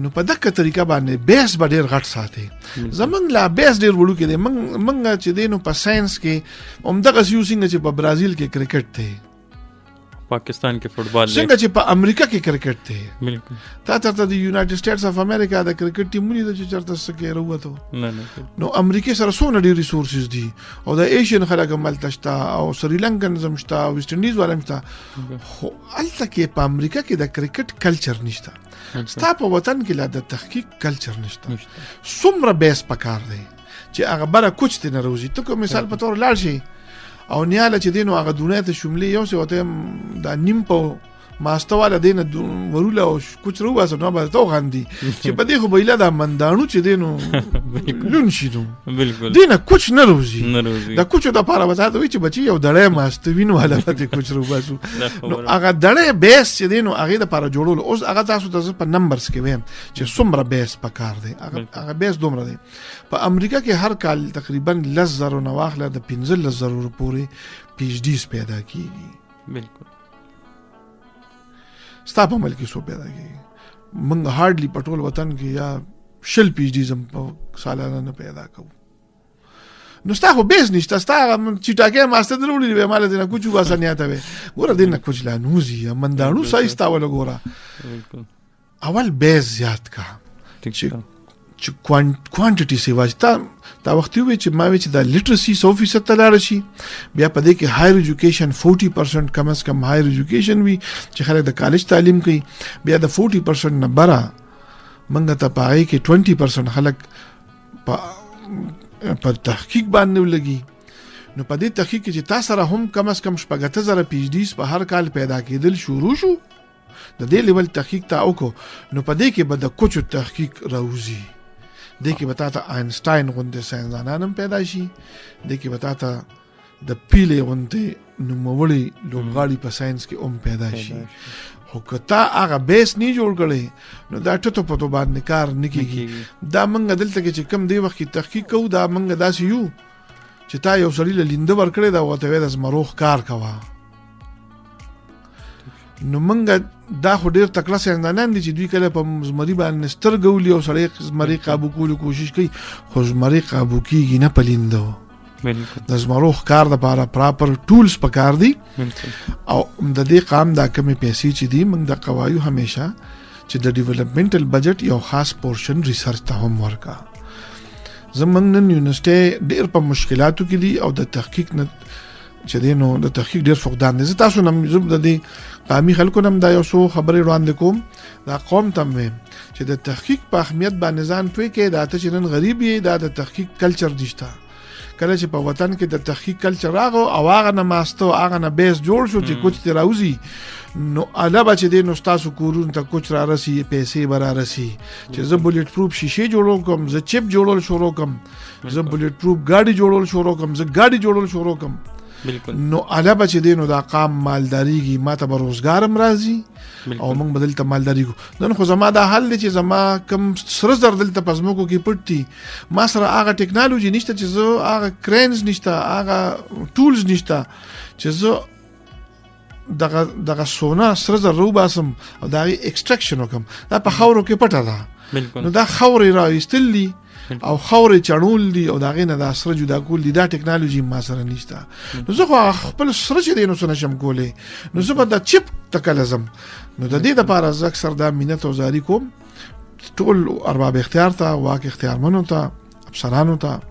نو په دغه طریقه باندې بیس به ډېر غټ ساتي. زمونږ لا بیس ډېر وړوکی دی. موږ چې دی نو په ساینس کې همدغسې یو څنګه چې په برازیل کې کرکټ دی، پاکستان کې فوټبال دی، څنګه چې په امریکا کې کرکټ دی. بالکل. تا چرته د یونایټډ سټیټس اف امریکا د کرکټ ټیم ولیدو چې چرته څه کې راووتو؟ نو امریکا سره څونه ډېر ریسورسز دي او د ایشین خلک هم هلته شته او سریلنکنز هم شته او ویسټ انډیز والا هم شته، خو هلته کې په امریکا کې د کرکټ کلچر نشته. ستا په وطن کې لا د تحقیق کلچر نشته. څومره بیس پکار دی چې هغه بره کوچ ته نه روزي. ته کوم مثال په طور لاړ شي او نیاله چې دی نو هغه دونې ته شملې یو څه ورته دا نیم په ماسته والا دی نه وروله او کوچ راوباسه نو به ته وخاندي چې په دې خو به ایله دا منداڼو چې دی نو لون شي نو دی نه کوچ نه روزي. د کوچو دپاره به تاته وایي چې بچي یو دړی ماسته وي نو هله به ترې کوچ راوباسو. نو هغه دړی بیس چې دی نو هغې دپاره جوړولو. اوس هغه تاسو ته زه په نمبرز کې ویم چې څومره بیس پکار دی. هغه بیس دومره دی. په امریکا کې هر کال تقریبا 10,000 نه واخله د 15,000 پورې پی ایچ ډیز پیدا کېږي. بالکل. ستا په ملک کې څو پیدا کېږي؟ موږ هارډلی په ټول وطن کې یا 100 پی ایچ ډیز هم په سالانه نه پیدا کوو. نو ستا خو بیس نشته. ستا چټاکۍ ماسته در وړي وی ماله دې نه کوچ وباسه نیاته وی ګوره دې نه کوچ لا نوځي منداڼو سایز تا وله ګوره. اول بیس زیات کا چې چې کوانټیټي سیوا تا وخت وی چې ما وی چې دا لټرسي 100% ته لاړ شي. بیا په دې کې هایر ایجوکیشن 40% کم از کم هایر ایجوکیشن وي چې خلک د کالج تعلیم کوي. بیا د 40% نه بره منګه ته پای کې 20% خلک په تحقیق باندې ولګي. نو په دې تحقیق کې چې تاسو سره هم کم از کم 7000 پی ایچ ډیز په هر کال پیدا کېدل شروع شو د دې لیول تحقیق تا وکړو. نو په دې کې به د کوچو تحقیق راوځي. دې کې به تاسو آینسټاین غوندې ساينسدانان هم پیدا شي. دې کې به تاسو د پیلې غوندې نوموړي لوبغاړي په ساينس کې هم پیدا شي. خو کته هغه بیس نه جوړ کړي نو دا ټټو په تو باندې کار نه کیږي. دا منګه دلته کې چې کم دی وخت کې تحقیق کوو دا منګه داسې یو چې تا یو سړی له لیند ورکړي دا وته وې د زمروخ کار کوا. نو منګه دا خو ډیر تکړه ساينسدانان دي چې دوی کله په زمری باندې سترګولي او سړی زمری قابو کولو کوشش کوي خو زمری قابو کیږي نه پلیندو. د زمروخ کار د لپاره پراپر ټولز پکار دي. او د دې قام دا کمی پیسې چې دي موږ د قوایو همیشه چې د ډیولپمنټل بجټ یو خاص پورشن ریسرچ ته هم ورکا. زمونږ نن یونیورسټي ډیر په مشکلاتو کې دي او د تحقیق نه چې دینو د تحقیق ډیر فقدان دي. تاسو نم زب د دې قامي خلکو نم دا یو څو خبرې وړاندې کوم. دا قوم تم چې د تحقیق په اهمیت باندې ځان پوي کې دا ته چې نن غریب یې دا د تحقیق کلچر دشته. کله چې په وطن کې د تحقیق کلچر راغو او هغه نه ماستو هغه نه بیس جوړ شو چې کوچ ته راوځي نو علاوه چې د نو تاسو کورون ته کوچ را رسی پیسې برا رسی چې زه بولټ پروف شیشه جوړول کوم زه چپ جوړول شروع کوم زه بولټ پروف گاډي جوړول شروع کوم زه گاډي جوړول شروع کوم. نو علاوه چې دینو دا قام مالداریږي ماته به روزګار هم راځي او موږ بدل ته مالداري کو. نن خو زما دا حل چې زما کم سره زر دلته پزموکو کې پټي ما سره هغه ټیکنالوژي نشته چې زه هغه کرینز نشته هغه ټولز نشته چې زه دغه سونا سره زر رو باسم او دا ایکستراکشن وکم. دا په خاورو کې پټه ده. نو دا خاورې راوستل دي او خاورې چړول دي او دا غینه دا سره جدا کول دي. دا ټیکنالوژي ما سره نشته. نو زه خپل سره چې دینو سره شم کولې نو زه به دا چپ تکلزم. نو د دې لپاره زه اکثر دا مینت او زاری کوم ټول ارباب اختیار ته واک اختیارمنو ته افسرانو ته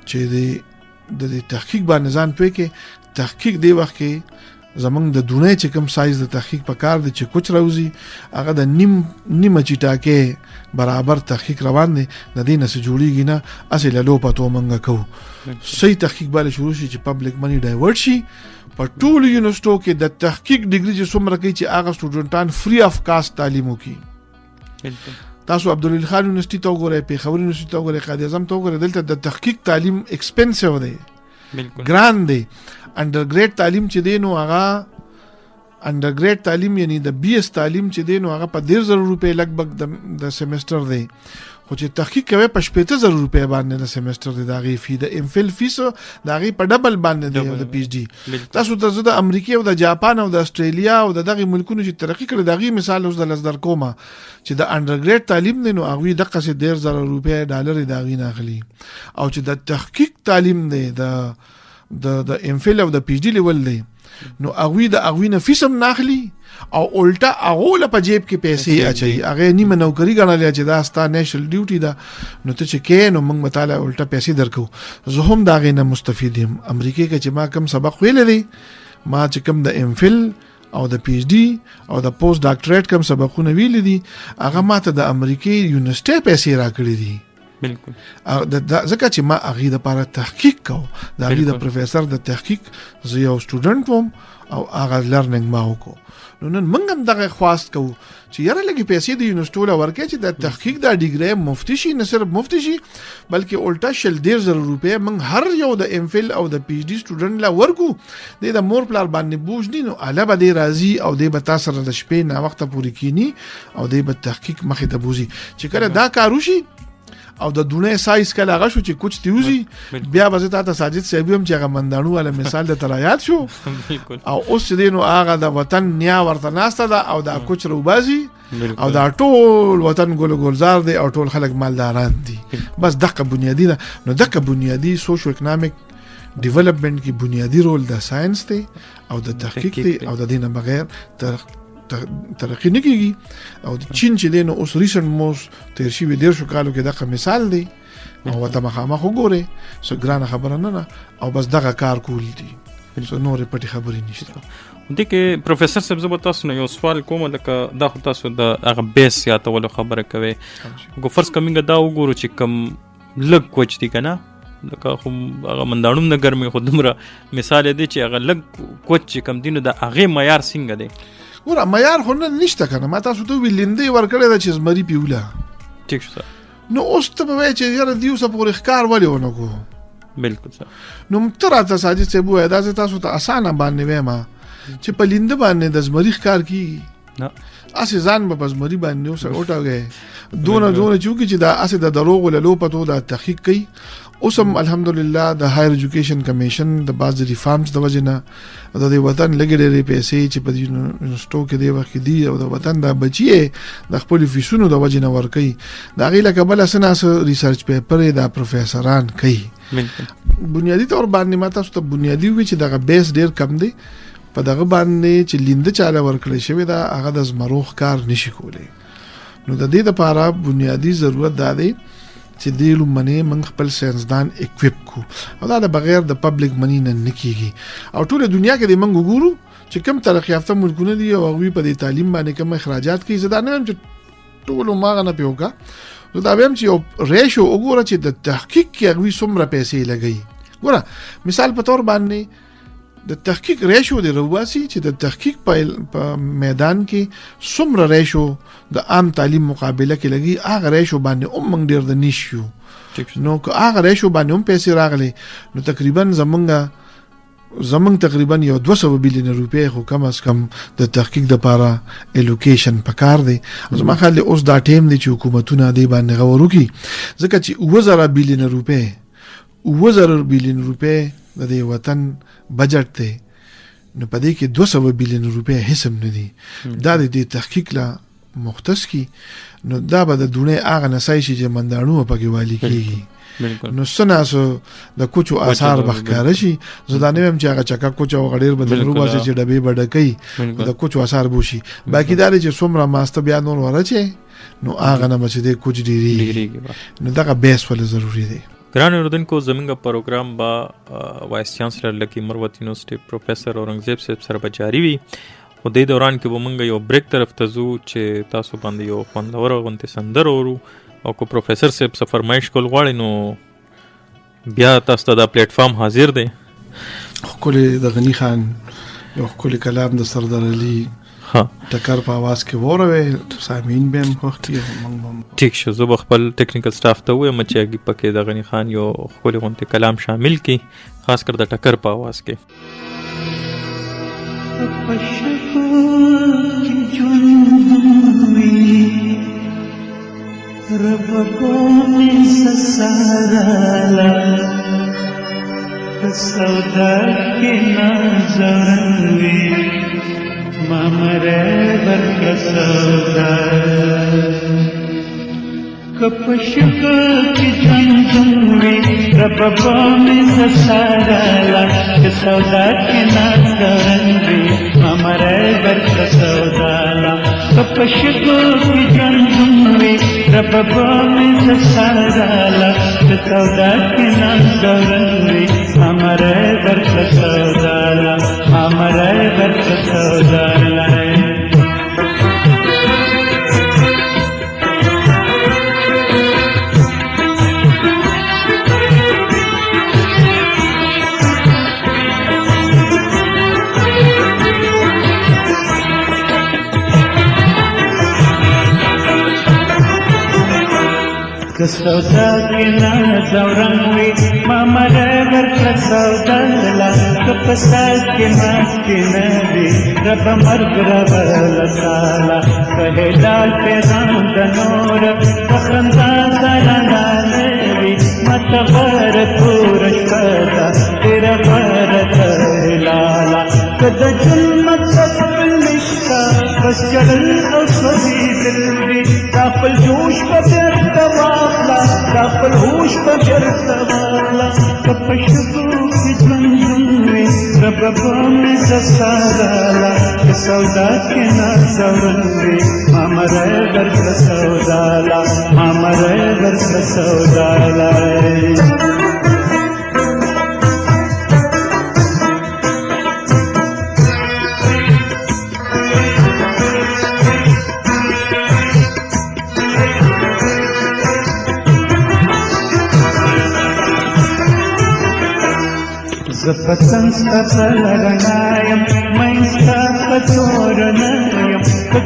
چې د تحقیق باندې ځان پوي کې تحقیق دی وخت کې زمونږ د دنیا چې کوم سایز د تحقیق په کار دی چې کوچ راوځي هغه د نیمه چټاکه برابر تحقیق روان دی. د دې نس جوړیږي نه اصل له پتو منګه کو صحیح تحقیق باندې شروع شي چې پبلک منی ډایورټ شي. په ټول یونیورسيټو کې د تحقیق ډیګري چې څومره کوي چې هغه سټوډنټان فری اف کاست تعلیم وکړي. تاسو عبدالله خان یونیورسيټي ته وګورئ پیښور یونیورسيټي ته وګورئ قائد اعظم ته وګورئ دلته د تحقیق تعلیم ایکسپنسیو دی ګران دی. انډرګریډ تعلیم چې دی نو هغه انډرګریډ تعلیم یعنی د بی اس تعلیم چې دی نو هغه په 10000 روپے لګبګ د سیمستر دی. خو چې تحقیق کوي په 70000 روپے باندې د سیمستر دی. دا غي فی د ام فل فیس دا غي په ډبل باندې دی د پی ایچ ډی. تاسو ته د امریکا او د جاپان او د استرالیا او دغه ملکونو چې ترقی کړي دا غي مثال اوس د لزدر کومه چې د انډرګریډ تعلیم دی نو هغه دغه څه 10000 روپے ډالر دا غي ناخلي. او چې د تحقیق تعلیم دی د ام فل او د پی ایچ ډی لیول دی نو هغه د هغه نه فیسم ناخلي او الټا هغه له په جیب کې پیسې اچي. هغه نیمه نوکری ګڼل چې دا ستا نیشنل ډیوټي ده نو ته چې کې نو موږ متاله الټا پیسې درکو. زه هم دا غي نه مستفید یم. امریکا کې چې ما کم سبق ویل دي ما چې کم د ام فل او د پی ایچ ډی او د پوسټ ډاکټریټ کم سبقونه ویل دي هغه ماته د امریکای یونیورسيټي پیسې راکړي دي. بالکل ځکه چې ما هغه د لپاره تحقیق کو د هغه د پروفیسر د تحقیق زه یو سټوډنټ وم او هغه لرننګ ما وکړو. نو نن موږ هم دغه خواست کوو چې یاره لګي پیسې د یونیورسيټي ورکړي چې د تحقیق د ډیګري مفتی شي نه صرف مفتی شي بلکې الټا 10000 روپے موږ هر یو د ام فل او د پی ایچ ډی سټوډنټ لا ورکو. د مور پلار باندې بوج دي نو علاوه د راضي او د به تاسو د شپې نه وخت پوري کینی او د به تحقیق مخې ته بوزي چې کله دا کارو شي او د دونه سایز کله هغه شو چې کوچ تیوزي بیا به تاسو ساجد صاحب هم چې هغه مندانو ول مثال د ترایات شو او اوس دینو هغه د وطن نیا ورته ناسته ده او دا کوچ روبازي او دا ټول وطن ګلزار دی او ټول خلک مالداران دي. بس دغه بنیادی ده. نو دغه بنیادی سوشو اکونومیک ډیولپمنٹ کی بنیادی رول د ساينس دی او د تحقیق دی او د دینه بغیر ترقی نه کیږي. او د چین چې دی نو اوس ریسنټ موست تیر شوي 150 کالو کې دغه مثال دی او ته مخامخ وګورئ څه ګرانه خبره نه او بس دغه کار کول دي، نورې پټې خبرې نشته. دې کې پروفیسر صاحب زه به تاسو نه یو سوال کوم، لکه دا خو تاسو د هغه بیس یادولو خبره کوئ. خو فرض کمینګه دا وګورو چې کم لږ کوچ دي که نه، لکه خو هغه منداڼو نه ګرمې، خو دومره مثال دی چې هغه لږ کوچ چې کم دي نو د هغې معیار څنګه دی؟ ګوره معیار خو نه نشته که نه، ما تاسو ته وویل لیندۍ ورکړې ده چې زمري پیوله. ټیک شو سر. نو اوس ته به وایې چې یاره دې اوسه پورې ښکار ولې ونه کړو؟ بلکل سر. نو ته راته ساجد صاحب ووایه داسې تاسو ته اسانه باندې وایم چې په لینده باندې د زمري ښکار کېږي نه، اسې ځان به په زمري باندې اوسه وټاوی دونه چونکې چې دا اسې د دروغو له لوپتو دا تحقیق کوي. اوس هم الحمدلله د هایر ایجوکیشن کمیشن د بعض ریفارمز د وجې نه د دې وطن لږې ډېرې پیسې چې په یونیورسټو کې دې وخت کې دي او د وطن دا بچي د خپلو فیسونو د وجې نه ورکوي، د هغې له کبله څه ناسه ریسرچ پیپر یې دا پروفیسران کوي. بنیادي طور باندې ما تاسو ته بنیادي وي چې دغه بیس ډېر کم دی، په دغه باندې چې لینده چاله ورکړی شوې ده هغه د زمرو ښکار نشي کولی. نو د دې دپاره بنیادي ضرورت دا دی چې دې لومړنۍ موږ خپل ساینسدان اکویپ کړو او دا د بغیر د پبلک منی نه نه کېږي. او ټوله دنیا کې د موږ وګورو چې کوم ترقي یافته ملکونه دي او هغوی په دې تعلیم باندې کوم اخراجات کوي. زه دا نه وایم چې ټول هماغه نه پې وکړه، زه دا وایم چې یو ریشو وګوره چې د تحقیق کې هغوی څومره پیسې لګوي. ګوره مثال په طور باندې د تحقیق ریشو دی روباسي چې د تحقیق په میدان کې څومره ریشو د عام تعلیم مقابله کې لګي، هغه ریشو باندې هم موږ ډېر د نیشو. نو که هغه ریشو باندې هم پیسې راغلي نو تقریبا زمونږ تقریبا یو 200 بلیون روپۍ خو کم از کم د تحقیق دپاره الوکیشن پکار دی. زما خیال دی اوس دا ټیم دی چې حکومتونه دې باندې غور وکړي، ځکه چې 9000 بلیون روپۍ 9000 بلیون روپۍ د دې وطن بجټ دی، نو په دې کې 200 بلیون روپۍ هیڅ هم نه دي. دا د دې تحقیق لا مختص کی نو دا به د دونې هغه نسای شي چې منداڼو پکې والی کېږي. نو سناسو د کوچو آثار بخکاره شي. زه دا نه ویم چې هغه چکه کوچ او غډیر بدل روباسي چې ډبې بډکې د کوچو آثار بوشي. باقي دا چې څومره ماسته بیا نور ورچې نو هغه نه چې د کوچ ډیری نو دغه بیس ول ضروری دی. ګران اوریدونکو زموږ پروګرام با وائس چانسلر لکه مروت یونیورسٹی پروفیسر اورنگزیب صاحب سره به جاری وي او دې دوران کې به موږ یو بریک طرف ته ځو چې تاسو باندې یو خوندور غونډې سندر اورو او کو پروفیسر صاحب څه فرمایش کول غواړي نو بیا تاسو ته دا پلیټ فارم حاضر دی. ښکلی د غني خان یو ښکلی کلام د سردار علي ټکر په आवाज کې وروي سامعین به هم خوښ کړي. ٹھیک شو، زه به خپل ټیکنیکل سټاف ته وایم چې هغې پکې د غني خان یو ښکلی غونډې کلام شامل کړي، خاص کر د ټکر په आवाज کې. مامره برکسودا کپشک کی جنجوی رب بامی سسارالا کسودا کی نازدرنگی مامره برکسودا کپشک کی جنجوی رب بامی سسارالا کسودا کی نازدرنگی مامره برکسودا مامره برکسودا کسودا کی نازورنگوی مامره برکسودا کپساد کی مات کی ندی رب مرگ رب لسالا کہے ڈال پیغام دنور بخندہ سرانا نوی متغر پورش پتا تیرا غرد لالا کد جلمت سبل نشتا بس جلل او سوی دل دی داپل جوش پتر دوالا داپل ہوش پتر دوالا کپشکو کی جنجنوی رب بامی سسارالا کسو سودا کې نازورندې ما مړی درکړه سوداله ما مړی درکړه سوداله زپتن ستا لرنایم مین ستا پتورنایم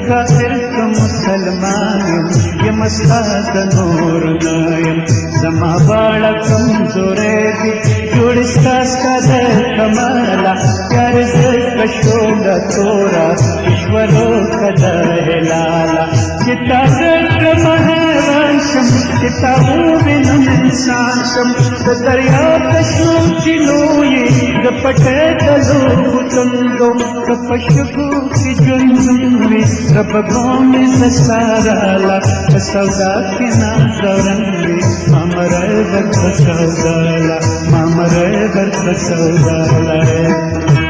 کافر که مسلمانیم یم ستا د نورنایم زما باړه کمزوری دي جوړ ستا ستا د کماله پیار زه کشوله توره ایشورو که د هلاله چې تا زه کړمه حیران شم چې تا ووینم انسان شم د دریاب د شنو چینو یې د پټه د لوبو تندو د پشګو کې ژوند وي ربګو مې سساراله په سودا کې نازورن وي ما مړی درکړه سوداله ما مړی درکړه سوداله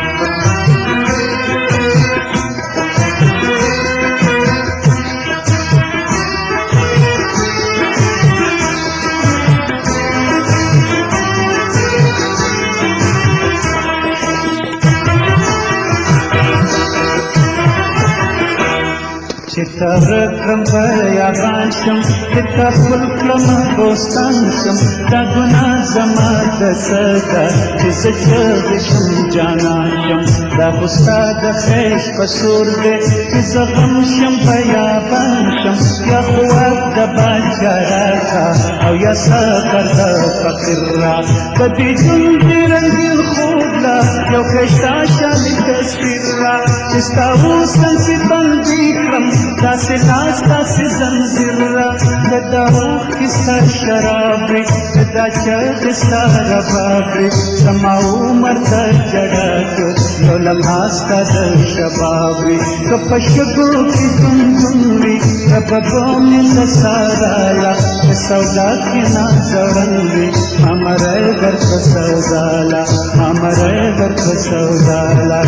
چې تا ورکړم په یاغان شم چې تا خپل کړم دوستان شم دا ګناه زما د څه ده چې زه چغې شم جانان شم دا خو ستا د خیش په سور دی چې زه غم شم په یابان شم یا خو واک د باچا راکړه او یا سفر د فقیر را په دې ژوند کې رنګین خوب لا یو ښایسته شالي تصویر را چې ستا اوسن چې بندي کړم داسې لاس داسې زنځیر را د دا اوښ کې ستا شراب وي د دا چغې ستا رباب وي زما عمر ته جډه کړ یو لمحه ستا د شباب وي که په شګو کې ګونګون وي ربګو مې سساراله د سودا کې نازورن وي ما مړی درکړه سوداله ما مړی درکړه سوداله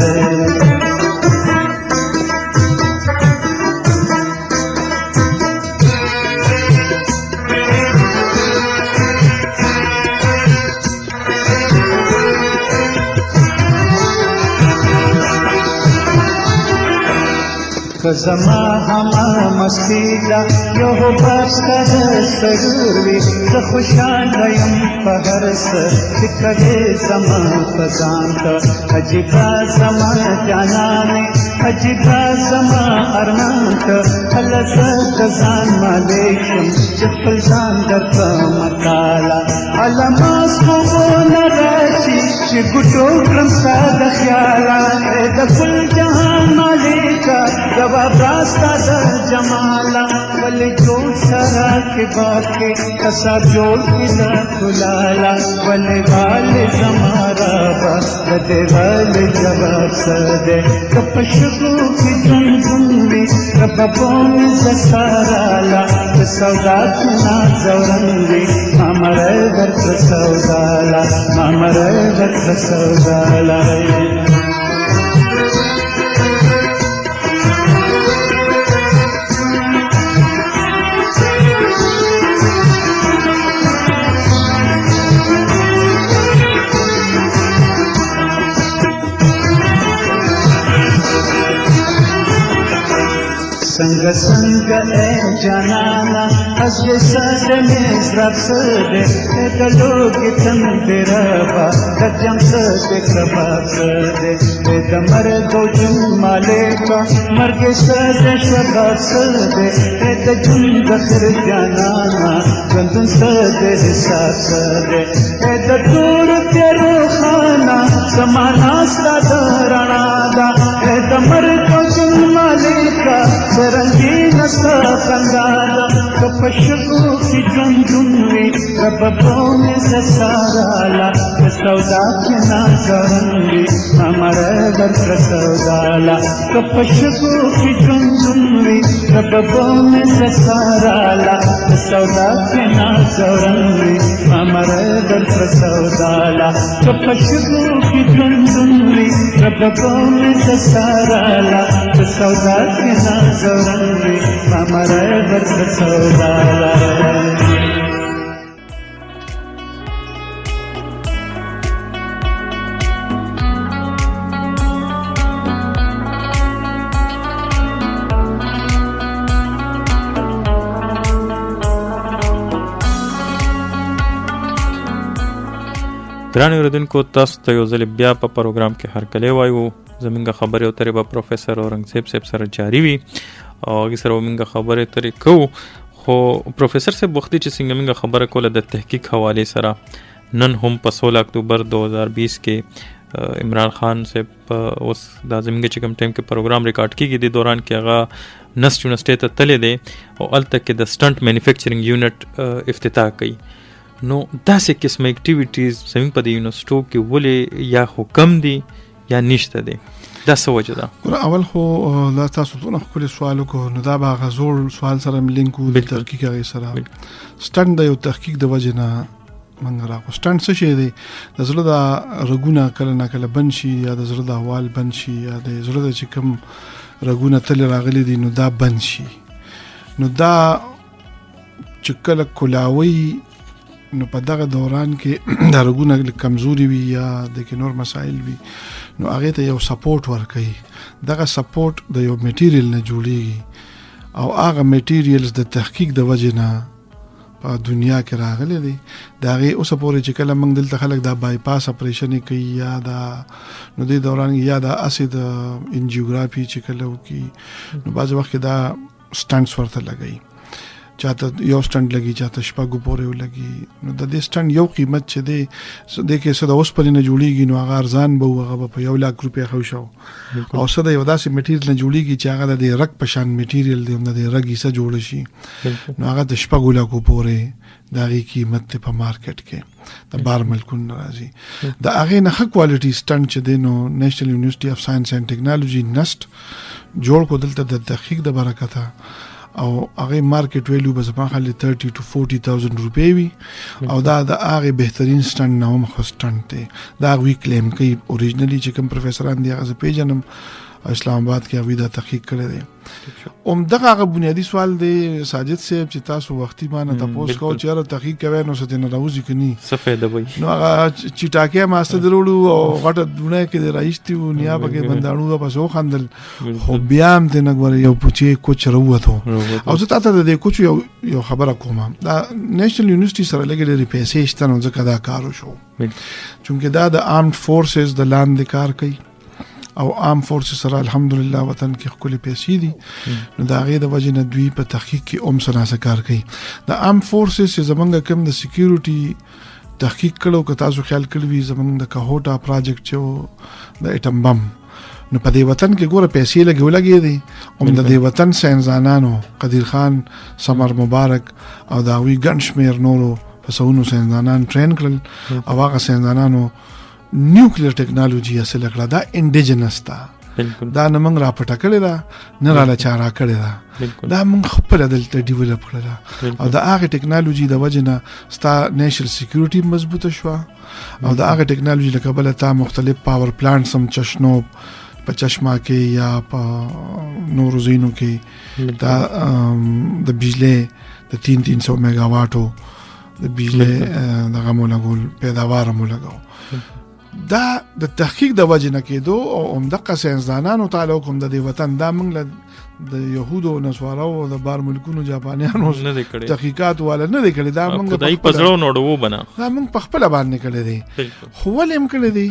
که زما هما مستی ده یو حباب ستا د سرور وي زه خوشحاله یم په هر څه چې کړې زما په ځان ته عجیبه زما جانانې عجیبه زما ارمان ته هله زه د ځان مالک یم چې خپل ځان درکړمه تاله هله ما خوبونه راشي چې ګوټو کړم ستا د خیاله د کل جهان مالکه جواب راستا د جمالا ولې جوړ سره کې باکې کسا جوړ کې د کلالا ولې والې زمارا با د والې جواب سده کپ شګو کې ژوند وي ربابو مې زسارالا د سودا کې نازورن وي ما مړی درکړه سوداله ما مړی درکړه سوداله संग संग ए जनाना हंस सद में रख दे गलो के तन तेरा बा गजम से कबाब दे दमर दो जुम माले का मर के सद शबाब दे द जुम दखर जनाना गंदन सद हिसाब दे द दूर तेरो खाना समाना सदा राणा दा दमर दो जुम माले का रंगीन सा खंदाला कपशगो की ژوندون وي ربابو مې سساراله د سودا کې نازورن وي ما مړی درکړه سوداله کپشگو کې ژوندون وي ربابو مې سساراله د سودا کې نازورن وي ما مړی درکړه سوداله کپشگو کې ژوندون وي وي رببو مې د سارا لا د سودا کې نازورن وي مامره ورته سودا لا. ګرانو اوریدونکو تاسو ته یو ځل بیا په پروګرام کې هرکلی وایو. زمونږ خبرې اترې به پروفیسر اورنگزیب صاحب سره جاری وي او هغې سره به مونږ خبرې اترې کوو. خو پروفیسر صاحب وختي چې څنګه مونږ خبره کوله د تحقیق حوالې سره، نن هم په 16 اکتوبر 2020 کې عمران خان صاحب اوس دا زمونږ چې کوم ټایم کې پروګرام ریکارډ کېږي د دوران کې هغه نسټ یونیورسټۍ ته تللی دی او هلته کې د سټنټ مینوفیکچرینګ یونټ افتتاح کوي. نو داسې قسمه اکټیویټیز زموږ په د یونیورسټو کې ولې یا خو کم دي یا نشته دی؟ دا څه وجه ده؟ اول خو دا تاسو څونه ښکلی سوال وکړو، نو دا به هغه زوړ سوال سره م لینک وو د تحقیق هغې سره. سټنټ د یو تحقیق د وجې نه موږ راغو. سټنټ څه شی دی؟ د زړه دا رګونه کله نه کله بند شي یا د زړه د احوال بند شي یا د زړه د چې کوم رګونه تلې راغلي دي نو دا بند شي. نو دا چې کله کولاوي نو په دغه دوران کې دا رګونه کمزوري وي یا د کې نور مسائل وي نو هغې ته یو سپورټ ورکوي. دغه سپورټ د یو میټیریل نه جوړیږي او هغه میټیریلز د تحقیق د وجې نه په دنیا کې راغلی دی. د هغې اوسه پورې چې کله موږ دلته خلک دا بایپاس اپریشن کوي یا دا نو دې دوران یا دا اسې د انجیوګرافي چې کله وکړي نو بعض وخت کې دا سټنټس ورته لګوي. چاته یو سټنټ لګي چاته شپږو پورې ولګي. نو د دې سټنټ یو قیمت چې دی دې کې څه د اوسپنې نه جوړیږي نو هغه ارزان به و، هغه به په 1 لاک روپۍ خوشو او څه د یو داسې میټیریل نه جوړیږي چې هغه د رګ په شان میټیریل دی، د رګ حصه جوړ شي نو هغه د 6 لاکو پورې د هغې قیمت دی په مارکیټ کې د بار ملکونو نه راځي. د هغې نه ښه کوالټي سټنټ چې دی نو نیشنل یونیورسټي اف ساینس اینډ ټیکنالوژي نسټ جوړ کو دلته د تحقیق د برکته او هغه مارکیټ ویلیو به زما خالي 30,000 to 40,000 روپۍ وي او دا د هغه بهترین سټنټ نه هم خو سټنټ دی. دا وی کلیم کوي اوریجنلی چې کوم پروفیسران دی هغه پیژنم اسلام آباد کې هغوی دا تحقیق کړی دی. دغه هغه بنیادي سوال دی ساجد صاحب چې تاسو وختي ما نه تپوس کوو چې یاره تحقیق کوئ نو څه ترې نه راوځي که نه څه فایده به وي. نو هغه چټاکۍ ماسته دروړو او غټه دونه کې د راایستي وو نیا پکې بنداڼو به پسې وخندل خو بیا هم ترې نه ګوره یو پوچې کوچ راووتو. او زه تا ته د دې کوچو یو خبره کوم. دا نیشنل یونیورسټي سره لږې ډېرې پیسې شته نو ځکه دا کار وشو چونکې دا د آرمډ فورسز د لاندې کار کوي او عام فورس سره الحمدلله وطن کې خپل پیسې دي نو دا غي د وجه نه دوی په تحقیق کې سره کار کوي. د عام فورسز زمونږ کوم د سکیورټي تحقیق کړو که تاسو خیال کړی زمونږ د کهوټا پروجیکټ چې د اټم بم نو په دې وطن کې ګوره پیسې لګي دي د دې وطن ساينسدانانو قدیر خان سمر مبارک او دا وی ګڼ شمېر نورو په سونو ساينسدانان ټرین کړل او هغه ساينسدانانو نیوکلیر ټیکنالوژي اصل کړه دا انډیجنس دا دا نه موږ را پټه کړې ده نه را لچاره کړې ده دا موږ خپل دلته ډیولپ کړل او دا هغه ټیکنالوژي د وجه نه ستا نیشنل سکیورټي مضبوطه شو او دا هغه ټیکنالوژي لکه بل تا مختلف پاور پلانټ سم چشنو په چشمه کې یا په نورو ځینو کې دا د بجلی د 300 میگا واټو د بجلی دغه مو لګول پیداوار مو لګاو دا د تحقیق د وجه نه کېدو او همدغه ساينسدانانو تعالی کوم د دې وطن دا موږ له د يهودو او نصاراو او د بار ملکونو جاپانیانو تحقیقات والا نه دی کړی دا موږ په پزړو نوړو بنا دا موږ په خپل باندې کړی دی خو ولې هم کړی دی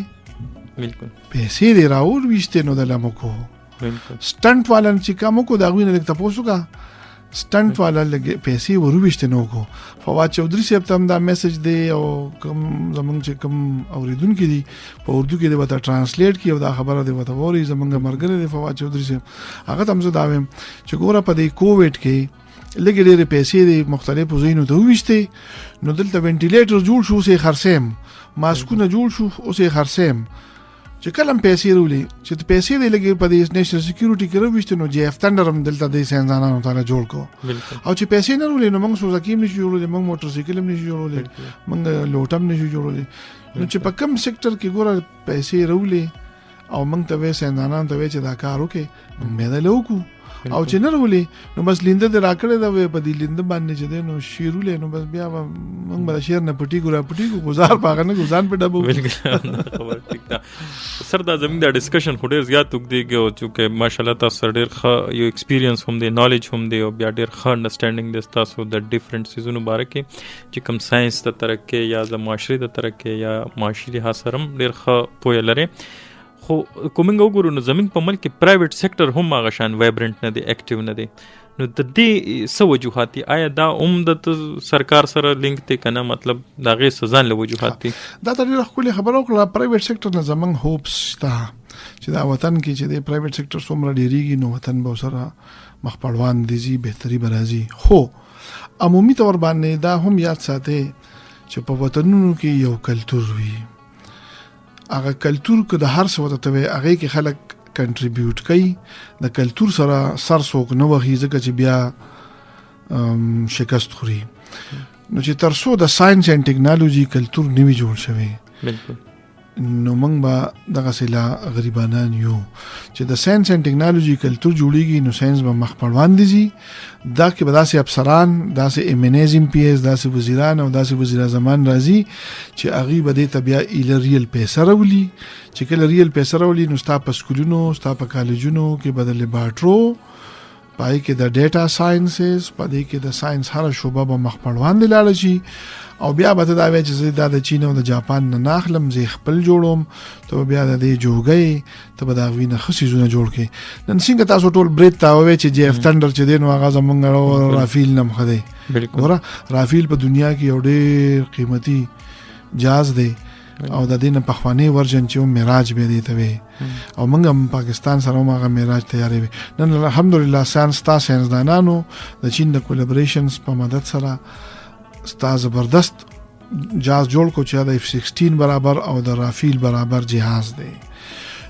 بالکل پیسې دی راور وشته نو د لمو کو سټنټ والا چې کوم کو دا غوینه لکه تاسو کا سټنټ والا لګي پیسې ورويشته نو کو فواد چودري صاحب ته دا میسج دی او کوم زمونږ چې کوم اوریدونکو دي په اردو کې دی وته ترانسلیټ کی او دا خبره دی وته ووري زمونږ مرګره دی فواد چودري صاحب هغه تم زه دا ویم چې ګوره په دې کووډ کې لګي ډېر پیسې دی مختلفو ځایونو ته وشته نو دلته وینټیلیټر جوړ شو سه خرسیم ماسکونه جوړ شو او سه خرسیم چې کلم پیسې رولي چې پیسې دی لګي په دې نېشنل سکیورټي کې راوښته نو جی اف تندر هم دلته د ساينسدانانو تعالی جوړ کو او چې پیسې نه رولي نو موږ سوزاکیم نشو جوړولې موږ موټر سایکل هم نشو جوړولې موږ لوټم نشو جوړولې نو چې په کوم سېکټر کې ګوره پیسې رولي او موږ ته وې سیندانان ته وې چې دا کار وکړي مې دا لوکو او چې نه ولې نو بس لینده د راکړه دا په دې لینده باندې چې نو شیرولې نو بس بیا موږ به شیر نه پټي ګو گزار پاغه نه گزان په ډبو. بالکل خبر ٹھیک ده سر دا زموږ د ډسکشن خو ډیر زیات وګدیږي او چې ماشاءالله تاسو ډیر ښه یو ایکسپیرینس هم دی نالج هم دی او بیا ډیر ښه انډرسټانډینګ دی تاسو د ډیفرنٹ سیزونو باره کې چې کوم ساينس د ترقی یا د معاشري د ترقی یا معاشري لحاظ سره ډیر ښه پوهه لري. خو کومنګ وګورو نو زمين په ملک کې پرایویټ سېکټر هم هغه شان وایبرنٹ نه دی اکټیو نه دی نو د دې څه وجوهات دي آیا دا د سرکار سره لینک دی کنه مطلب دا غي سزان له وجوهات دي دا ته ډیره خپل خبرو کړه پرایویټ سېکټر نه زمون هوپس تا چې دا وطن کې چې د پرایویټ سېکټر څومره ډیریږي نو وطن به سره مخ پړوان دي بهتري برازي خو عمومي تور باندې دا هم یاد ساتي چې په وطنونو کې یو کلچر وي هغه کلچر که د هر څه وته وي هغه کې خلک کنټریبیوټ کوي د کلچر سره سر سوق نه وږي ځکه چې بیا شکست خوري نو چې ترسو د ساينس اینڈ ټیکنالوژي کلچر نیوي جوړ شوی بالکل نو موږ به دغه سلا غریبانان یو چې د ساينس اینڈ ټیکنالوژي کلچر جوړیږي نو ساينس به مخ پړوان دي دا کې به داسې افسران داسې امیزیم پی ایس داسې وزیران او داسې وزیر اعظمان راځي چې هغه به د طبيعه ال ریل پیسې راولي چې کله ریل پیسې راولي نو ستا په سکولونو ستا په کالجونو کې بدل لیبارټرو پای کې د ډیټا ساينسز پدې کې د ساينس هر شوبه به مخ پړوان دي لاړ شي او بیا به دا وی چې دا د چین او د جاپان نه ناخلم زی خپل جوړوم ته بیا د دې جوړګي ته به دا وینه خسي زونه جوړ کې نن څنګه تاسو ټول بریټ تا وی چې جی اف تندر چې دین واغه زمونږ رافیل نم خدي بالکل رافیل په دنیا کې یو ډېر قیمتي جهاز دی او د دینه په خوانی ورژن چې معراج به دی ته وی او موږ پاکستان سره موږ معراج تیارې وی نن الحمدلله ساينس دانانو د چین د کولیبریشنز په مدد سره ستا زبردست جهاز جوړ کو چې د F-16 برابر او د رافیل برابر جهاز دی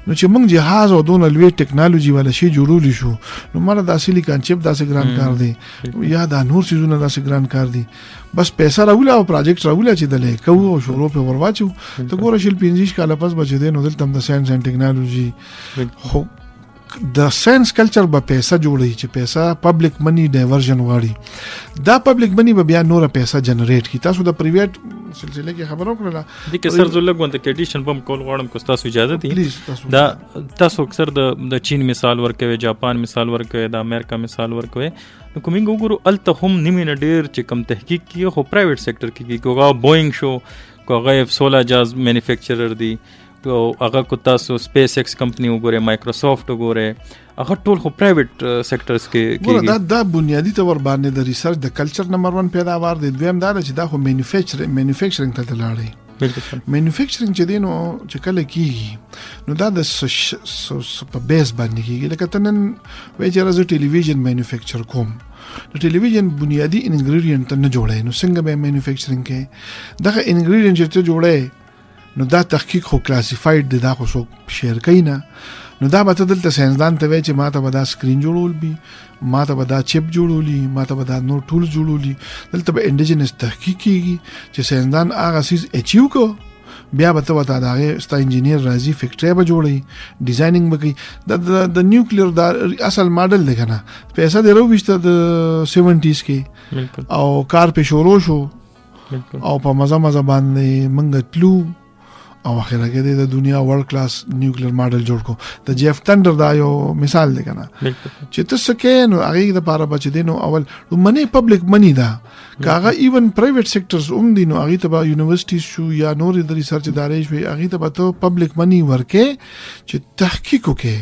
نو چې موږ جهاز او دون لوی ټیکنالوژي ولا شي جوړول شو نو مړه د اصلي کانسپټ داسې ګران کار دی یا د نور سيزونه داسې ګران کار دی بس پیسې راولا او پروجیکټ راولا چې دلې کوو او شروع په ورواچو ته ګوره شل 15 کال پس بچ دی نو دلته د ساينس اینڈ ټیکنالوژي خو د ساينس کلچر به پیسې جوړي چې پیسې پبلک منی ډایورژن غواړي دا پبلک منی به بیا نور پیسې جنریټ کی تاسو د پرایویټ سلسله کې خبرو کړل د کې سر زلګ وانت کې ایډیشن بم کول غواړم کو تاسو اجازه دي دا تاسو اکثر د چین مثال ورکوي جاپان مثال ورکوي د امریکا مثال ورکوي نو کومینګ وګورو الته هم نیمه ډیر چې کم تحقیق کیه خو پرایویټ سېکټر کې کوغه بوئنګ شو کوغه F-16 جاز مینوفیکچرر دی او هغه کو تاسو سپیس ایکس کمپنی وګوره مایکروسافټ وګوره هغه ټول خو پرایویټ سېکټرز کې کیږي دا بنیادی تور باندې د ریسرچ د کلچر نمبر 1 پیداوار دی دویم دا چې دا خو مینوفیکچرینګ ته لاړی بالکل مینوفیکچرینګ چې دینو چې کله کیږي نو دا د په بیس باندې کیږي لکه تنن وای چې راځي ټلویزیون مینوفیکچر کوم د ټلویزیون بنیادی انګریډینټ نه جوړای نو څنګه به مینوفیکچرینګ کې دغه انګریډینټ چې جوړای نو دا تحقیق خو کلاسیفاید دی دا خو سو شیر کینا نو دا به دلته ساينسدان ته وی چې ماته به دا سکرین جوړول بي ماته به دا چپ جوړولي ماته به دا نور ټول جوړولي دلته به انډیجنس تحقیق کیږي چې ساينسدان هغه سیس اچیو کو بیا به ته وتا دا ستا انجینیر راځي فیکټری به جوړي ډیزاینینګ به کوي د نیوکلیر دا اصل ماډل دی کنه پیسې دی رويشته د 70s کې او کار په شروع شو او په مزه باندې منګ تلو او اخره کې د دنیا ورلد کلاس نیوکلیر ماډل جوړ کو د جی اف تندر دا یو مثال دی کنه چې تاسو کې نو هغه د لپاره بچ دی نو اول منی پبلک منی دا کاغه ایون پرایویټ سېکټرز هم دي نو هغه ته به یونیورسٹی شو یا نور د ریسرچ ادارې شو هغه ته به ته پبلک منی ورکه چې تحقیق وکړي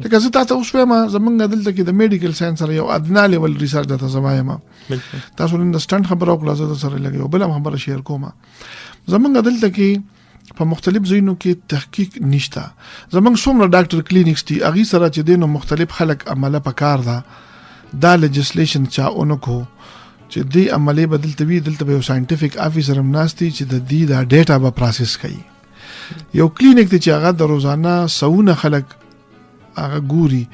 لکه زه تاسو اوس وایم زمونږ دلته کې د میډیکل ساينس سره یو ادنا لیول ریسرچ د تاسو تاسو نن سټنټ خبرو کړل زه سره لګیو بل خبره شیر کوم زمونږ دلته کې په مختلف ځایونو کې تحقیق نشته زمونږ څومره ډاکټر کلینیکس دي اغي سره چې دینو مختلف خلک عمله پکار دا لیجسلیشن چا اونکو چې دی عملي بدلته وی دلته یو ساينټیفیک افیسر هم ناشتي چې د دې دا ډیټا به پروسس کوي یو کلینیک ته چې هغه د روزانه سونه خلک هغه ګوري